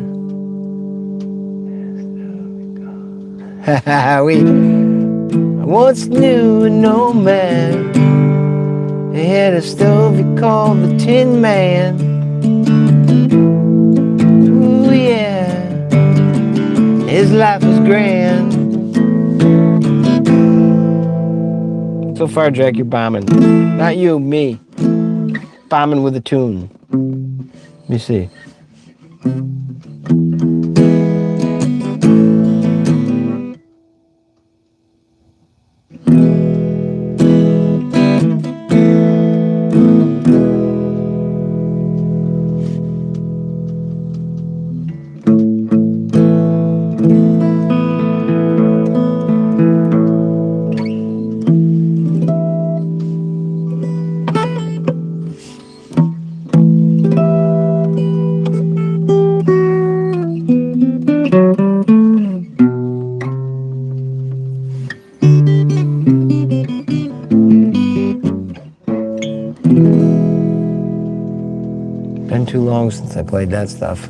I once knew a nomad. They had a stove he called the Tin Man. Ooh yeah, his life was grand. So far, Jack, you're bombing. Not you, me. Bombing with a tune. Let me see. long since I played that stuff.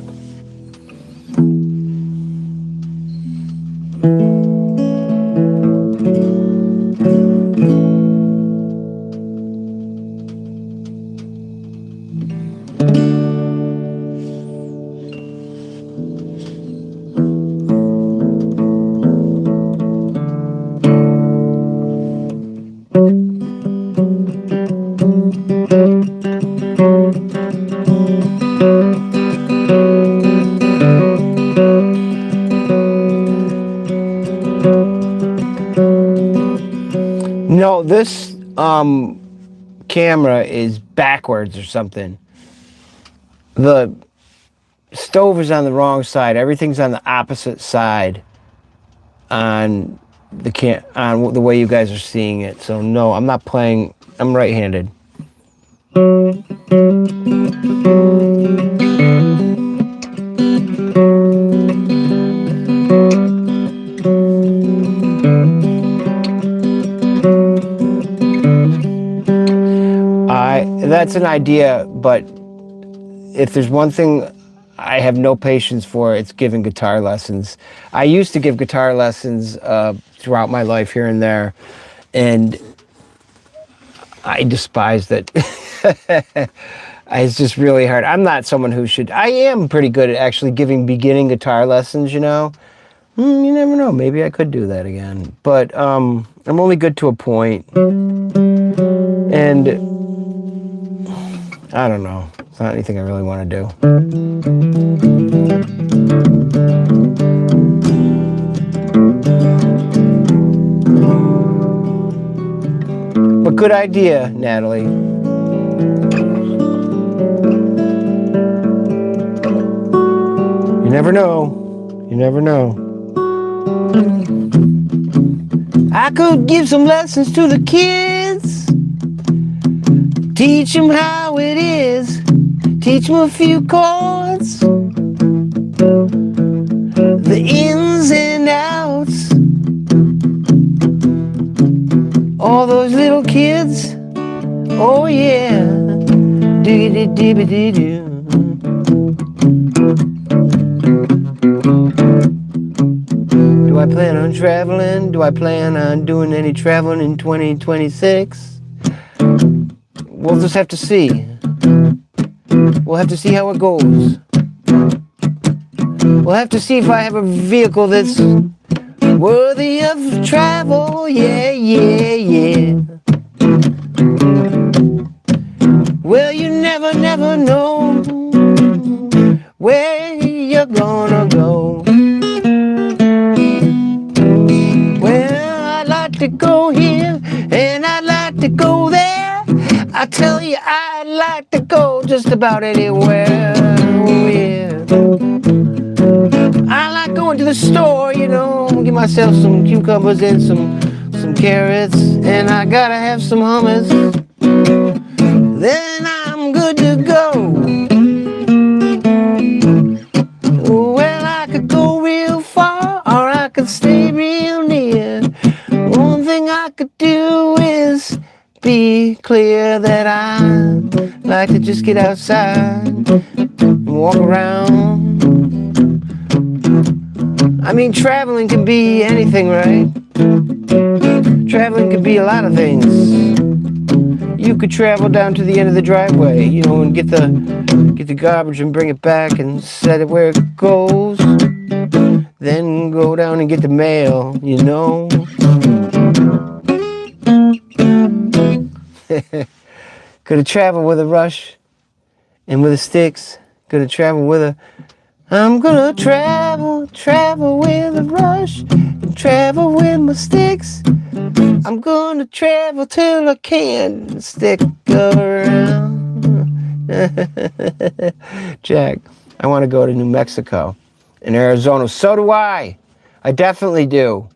No, this camera is backwards or something. The stove is on the wrong side. Everything's on the opposite side on the way you guys are seeing it. So no, I'm not playing. I'm right-handed. That's an idea, but if there's one thing I have no patience for, it's giving guitar lessons. I used to give guitar lessons throughout my life here and there, and I despised it. It's just really hard. I'm not someone who should... I am pretty good at actually giving beginning guitar lessons, you know? You never know. Maybe I could do that again. But I'm only good to a point. And I don't know. It's not anything I really want to do. But good idea, Natalie. You never know. You never know. I could give some lessons to the kids. Teach them how it is. Teach them a few chords. The ins and outs. All those little kids. Oh yeah. Diggity-dibbity-doo. Do I plan on traveling? Do I plan on doing any traveling in 2026? We'll just have to see. We'll have to see how it goes. We'll have to see if I have a vehicle that's worthy of travel. Yeah, yeah, yeah. Well, you never know where you're gonna go. Well, I'd like to go here and I'd like to go there. I tell you, I'd like to go just about anywhere. Oh, yeah. I like going to the store, you know, get myself some cucumbers and some carrots, and I gotta have some hummus. Then I'm good to go. Well, I could go real far, or I could stay real near. One thing I could do is be clear that I like to just get outside and walk around. I mean, traveling can be anything, right? Traveling can be a lot of things. You could travel down to the end of the driveway, you know, and get the garbage and bring it back and set it where it goes. Then go down and get the mail, you know. Could have traveled with a rush and with the sticks. Could have traveled with a... I'm gonna travel with a rush and travel with my sticks. I'm gonna travel till I can't stick around. Jack, I want to go to New Mexico and Arizona. So do I. I definitely do.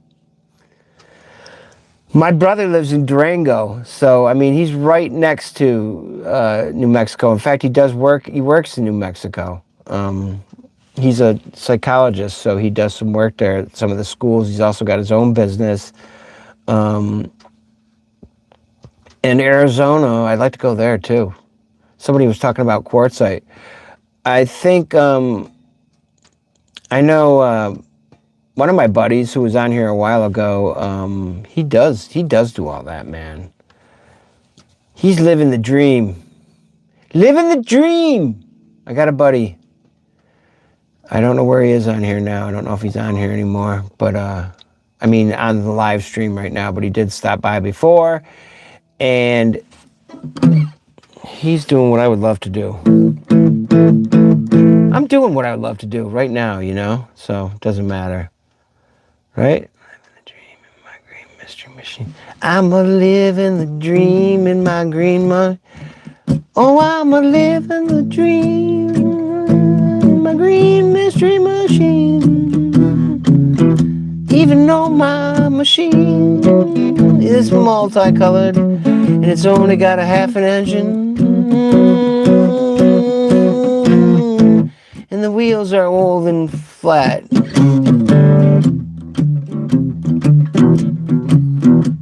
My brother lives in Durango, so I mean he's right next to New Mexico. In fact, he works in New Mexico. He's a psychologist, so he does some work there at some of the schools. He's also got his own business. In Arizona, I'd like to go there too. Somebody was talking about quartzite. I think I know one of my buddies who was on here a while ago. He does do all that, man. He's living the dream. Living the dream. I got a buddy. I don't know where he is on here now. I don't know if he's on here anymore, but I mean on the live stream right now. But he did stop by before, and he's doing what I would love to do. I'm doing what I would love to do right now, you know? So, it doesn't matter. Right? Living the dream in my green mystery machine. I'm a living the dream in my green money. Oh, I'm a living the dream in my green mystery machine. Even though my machine is multicolored and it's only got a half an engine. And the wheels are old and flat.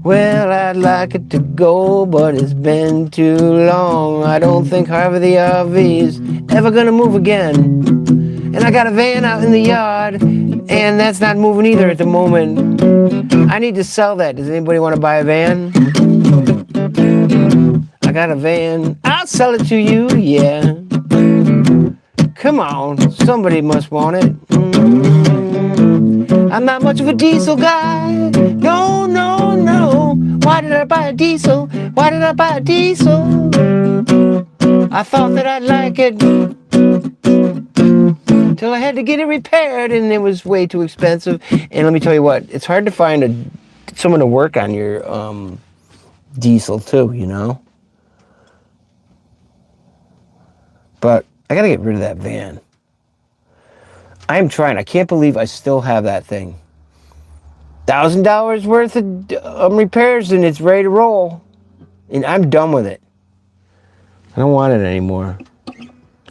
Well, I'd like it to go, but it's been too long. I don't think Harvey the RV is ever gonna move again. And I got a van out in the yard, and that's not moving either at the moment. I need to sell that. Does anybody want to buy a van? I got a van. I'll sell it to you, yeah. Come on, somebody must want it. I'm not much of a diesel guy. No, no, no. Why did I buy a diesel? Why did I buy a diesel? I thought that I'd like it till I had to get it repaired, and it was way too expensive. And let me tell you what, it's hard to find someone to work on your diesel too, you know. But I gotta get rid of that van. I am trying. I can't believe I still have that thing. $1,000 worth of repairs, and it's ready to roll. And I'm done with it. I don't want it anymore.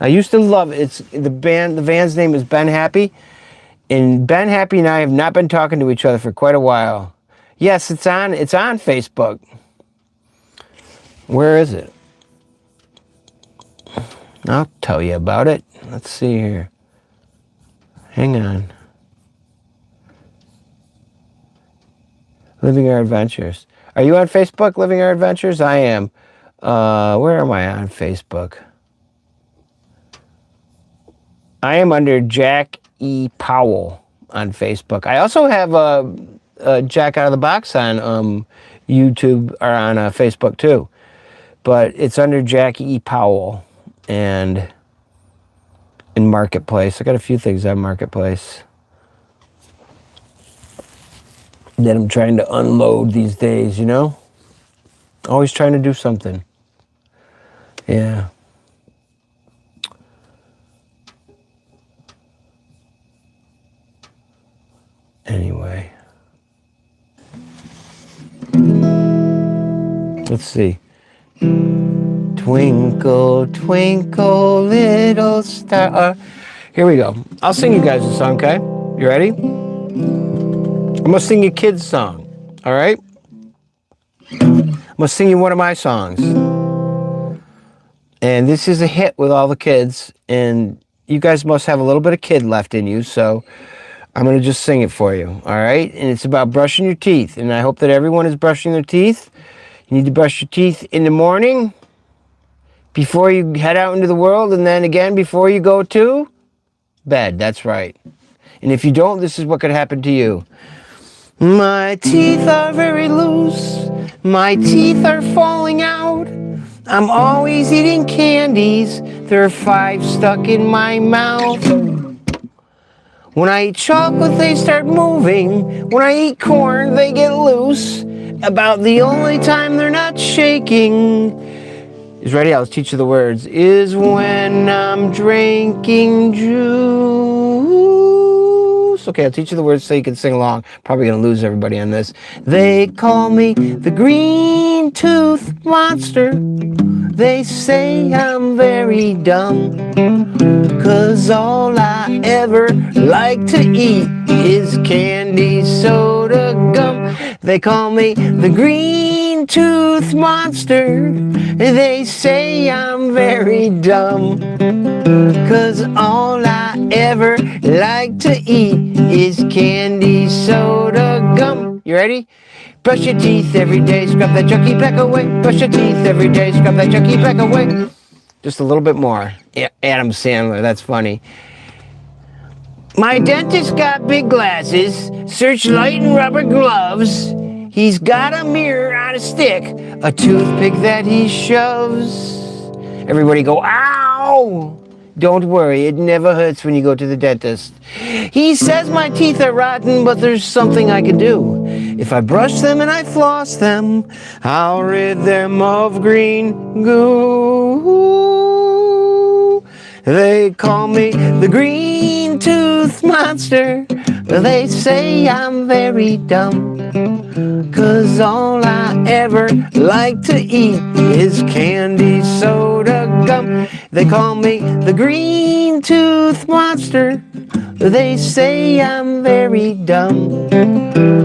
I used to love it. It's the van's name is Ben Happy, and Ben Happy and I have not been talking to each other for quite a while. Yes, it's on Facebook. Where is it? I'll tell you about it. Let's see here. Hang on. Living Our Adventures. Are you on Facebook, Living Our Adventures? I am. Where am I on Facebook? I am under Jack E. Powell on Facebook. I also have Jack Out of the Box on YouTube or on Facebook too. But it's under Jack E. Powell and in Marketplace. I got a few things on Marketplace that I'm trying to unload these days, you know? Always trying to do something. Yeah. Anyway. Let's see. Twinkle, twinkle, little star. Here we go. I'll sing you guys a song, okay? You ready? I'm gonna sing you a kid's song, all right? I'm gonna sing you one of my songs. And this is a hit with all the kids, and you guys must have a little bit of kid left in you, so I'm gonna just sing it for you, all right? And it's about brushing your teeth, and I hope that everyone is brushing their teeth. You need to brush your teeth in the morning, before you head out into the world, and then again before you go to bed. That's right. And if you don't, this is what could happen to you. My teeth are very loose. My teeth are falling out. I'm always eating candies. There are 5 stuck in my mouth. When I eat chocolate, they start moving. When I eat corn, they get loose. About the only time they're not shaking is ready. I'll teach you the words. Is when I'm drinking juice. Okay, I'll teach you the words so you can sing along. Probably gonna lose everybody on this. They call me the green tooth monster. They say I'm very dumb, 'cause all I ever like to eat is candy, soda, gum. They call me the green green tooth monster. They say I'm very dumb, 'cause all I ever like to eat is candy, soda, gum. You ready? Brush your teeth every day, scrub that junky back away. Brush your teeth every day, scrub that junky back away. Just a little bit more. Yeah, Adam Sandler, that's funny. My dentist got big glasses, searchlight and rubber gloves. He's got a mirror on a stick, a toothpick that he shoves. Everybody go, ow! Don't worry, it never hurts when you go to the dentist. He says my teeth are rotten, but there's something I can do. If I brush them and I floss them, I'll rid them of green goo. They call me the green tooth monster. They say I'm very dumb, 'cause all I ever like to eat is candy, soda, gum. They call me the green tooth monster. They say I'm very dumb,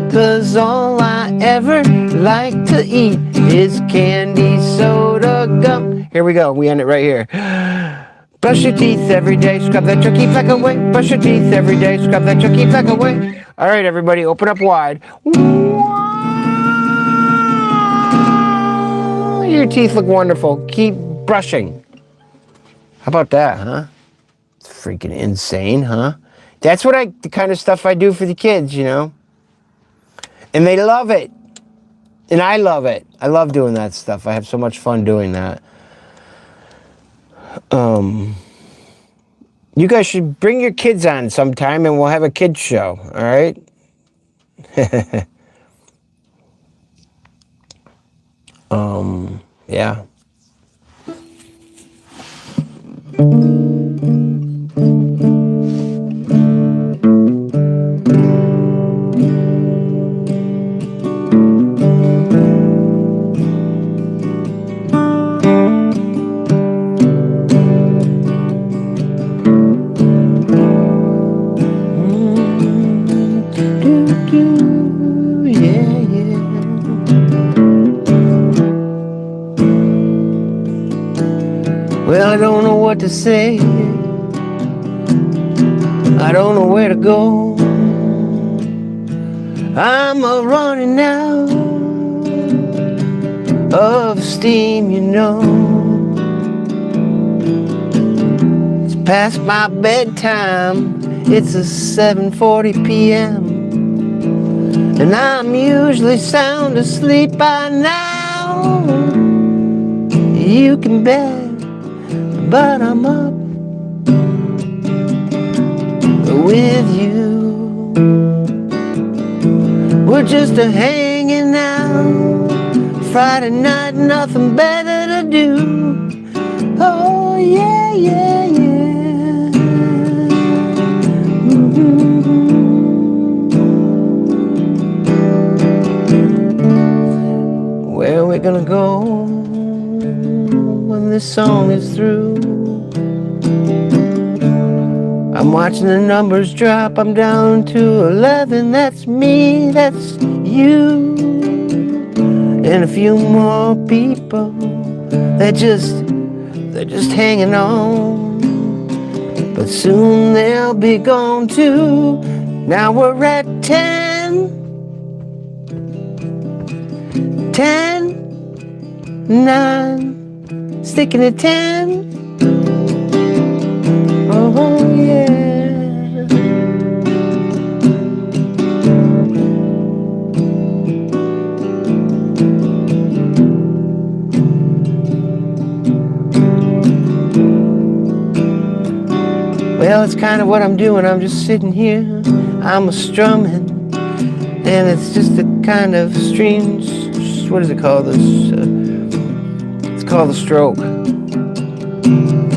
'cause all I ever like to eat is candy, soda, gum. Here we go, we end it right here. Brush your teeth every day, scrub that junky plaque away. Brush your teeth every day, scrub that junky plaque away. All right, everybody, open up wide. Your teeth look wonderful. Keep brushing. How about that, huh? It's freaking insane, huh? That's the kind of stuff I do for the kids, you know? And they love it. And I love it. I love doing that stuff. I have so much fun doing that. You guys should bring your kids on sometime and we'll have a kids show, all right? Yeah. Well, I don't know what to say. I don't know where to go. I'm a running out of steam, you know. It's past my bedtime. It's a 7:40 p.m. and I'm usually sound asleep by now. You can bet. But I'm up with you. We're just a hanging out Friday night, nothing better to do. Oh yeah, yeah, yeah. Where we gonna go when this song is through? I'm watching the numbers drop. I'm down to 11. That's me, that's you, and a few more people. They're just hanging on, but soon they'll be gone too. Now we're at 10, 9, sticking to 10. Oh yeah. Well, it's kind of what I'm doing. I'm just sitting here. I'm strumming, and it's just a kind of strange. What is it called? It's called a stroke.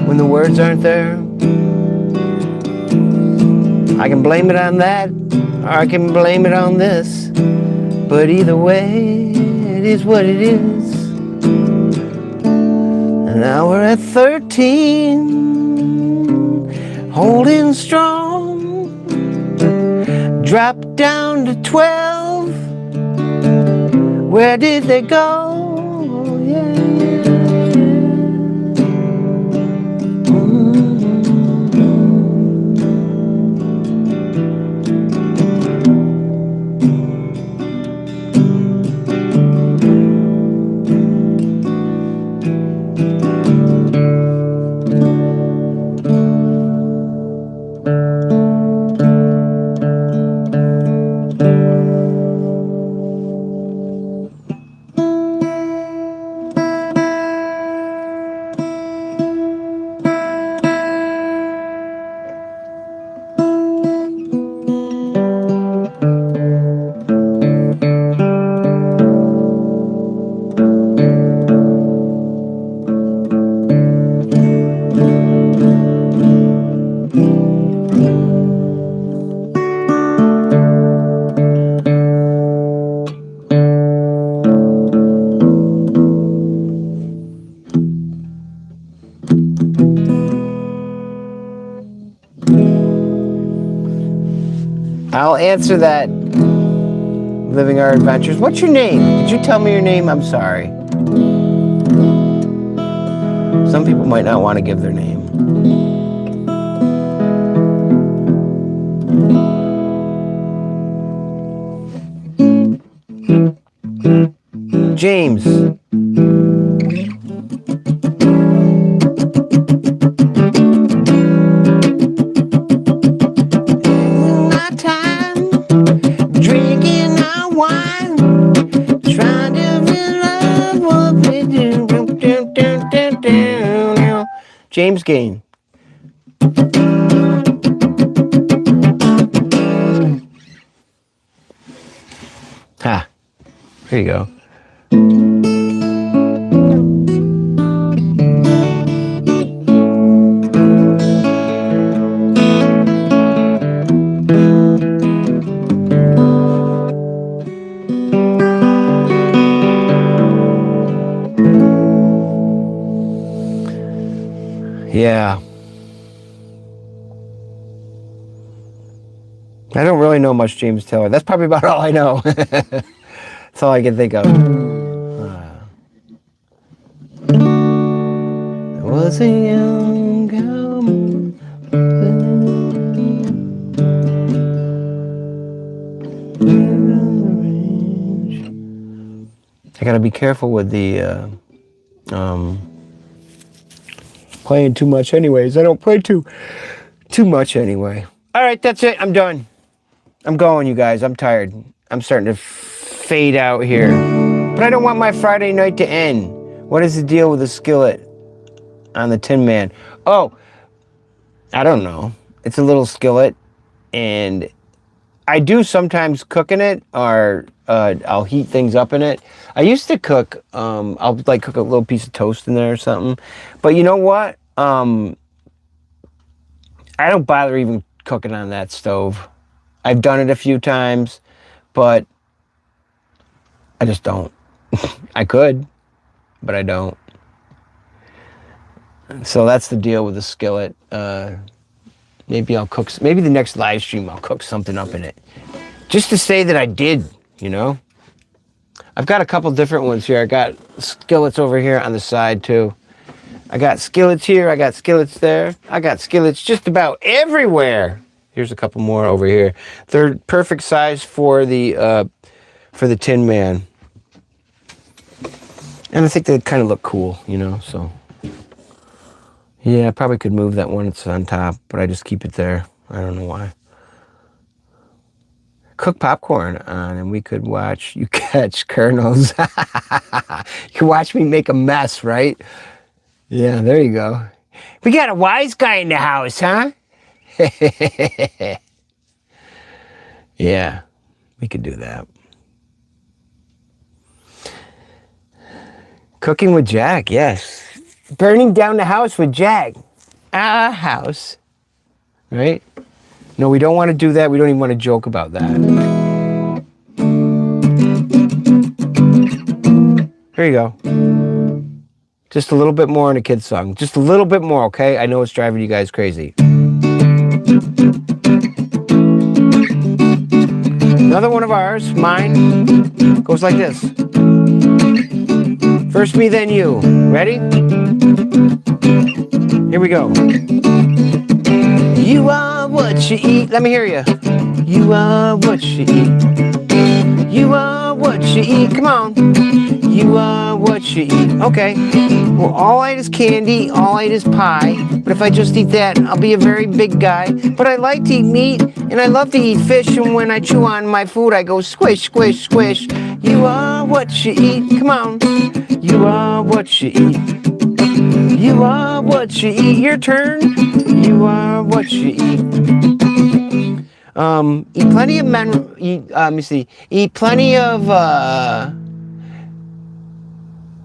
When the words aren't there, I can blame it on that, or I can blame it on this. But either way, it is what it is. And now we're at 13, holding strong. Drop down to 12. Where did they go? Yeah, yeah, I'll answer that. Living our adventures. What's your name? Did you tell me your name? I'm sorry. Some people might not want to give their name. James. My time drinking our wine, trying to feel love what we do. James Gain. Ha. Here you go. Yeah. I don't really know much James Taylor. That's probably about all I know. That's all I can think of. I was a young cowboy. I gotta be careful with the playing too much anyways. I don't play too much anyway. All right, that's it. I'm done. I'm going, you guys. I'm tired. I'm starting to fade out here. But I don't want my Friday night to end. What is the deal with the skillet on the Tin Man? Oh, I don't know. It's a little skillet, and I do sometimes cook in it, or I'll heat things up in it. I used to cook, I'll like cook a little piece of toast in there or something. But you know what? I don't bother even cooking on that stove. I've done it a few times, but I just don't. I could, but I don't. So that's the deal with the skillet. Maybe I'll cook, maybe the next live stream I'll cook something up in it. Just to say that I did, you know? I've got a couple different ones here. I got skillets over here on the side too. I got skillets here, I got skillets there. I got skillets just about everywhere. Here's a couple more over here. They're perfect size for the Tin Man. And I think they kind of look cool, you know, so. Yeah, I probably could move that one that's on top, but I just keep it there. I don't know why. Cook popcorn on and we could watch you catch kernels. You can watch me make a mess, right? Yeah, there you go. We got a wise guy in the house, huh? Yeah, we could do that. Cooking with Jack, yes. Burning down the house with Jack. Our house. Right? No, we don't want to do that. We don't even want to joke about that. Here you go. Just a little bit more in a kid's song. Just a little bit more, okay? I know it's driving you guys crazy. Another one of ours, mine, goes like this. First me, then you. Ready? Here we go. You are what you eat. Let me hear you. You are what you eat. You are what you eat. Come on. You are what you eat. Okay. Well, all I eat is candy. All I eat is pie. But if I just eat that, I'll be a very big guy. But I like to eat meat, and I love to eat fish. And when I chew on my food, I go squish, squish, squish. You are what you eat. Come on. You are what you eat. You are what you eat. Your turn. You are what you eat. Eat plenty of let me see. Eat plenty of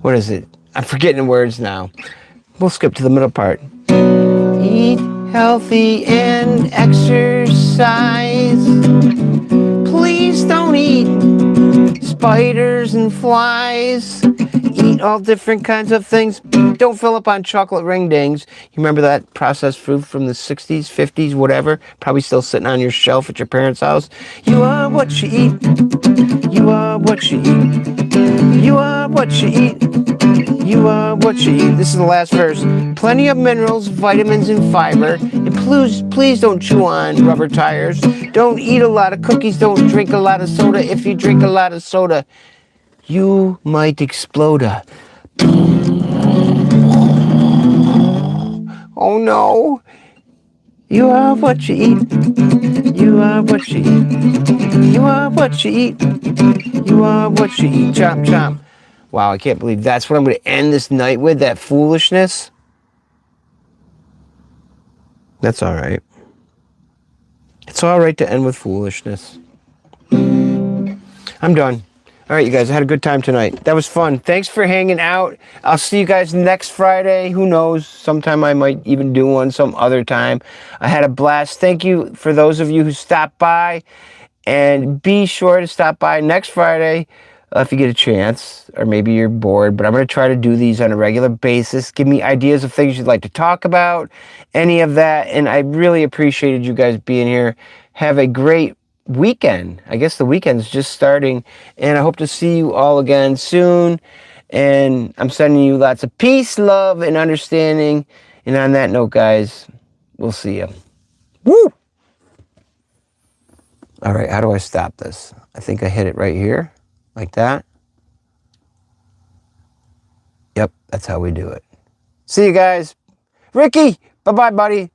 what is it? I'm forgetting the words now. We'll skip to the middle part. Eat healthy and exercise. Please don't eat spiders and flies. Eat all different kinds of things. Don't fill up on chocolate ring dings. You remember that processed food from the 60s, 50s, whatever? Probably still sitting on your shelf at your parents' house. You are what you eat. You are what you eat. You are what you eat. You are what you eat. This is the last verse. Plenty of minerals, vitamins, and fiber. And please don't chew on rubber tires. Don't eat a lot of cookies. Don't drink a lot of soda. If you drink a lot of soda, you might explode. Oh no. You are what you eat. You are what you eat. You are what you eat. You are what you eat. Chomp, chomp. Wow, I can't believe that's what I'm going to end this night with, that foolishness. That's all right. It's all right to end with foolishness. I'm done. All right, you guys, I had a good time tonight. That was fun. Thanks for hanging out. I'll see you guys next Friday. Who knows? Sometime I might even do one some other time. I had a blast. Thank you for those of you who stopped by. And be sure to stop by next Friday if you get a chance, or maybe you're bored. But I'm going to try to do these on a regular basis. Give me ideas of things you'd like to talk about, any of that. And I really appreciated you guys being here. Have a great weekend. I guess the weekend's just starting. And I hope to see you all again soon. And I'm sending you lots of peace, love, and understanding. And on that note, guys, we'll see you. Woo! All right, how do I stop this? I think I hit it right here, like that. Yep, that's how we do it. See you guys. Ricky, bye-bye, buddy.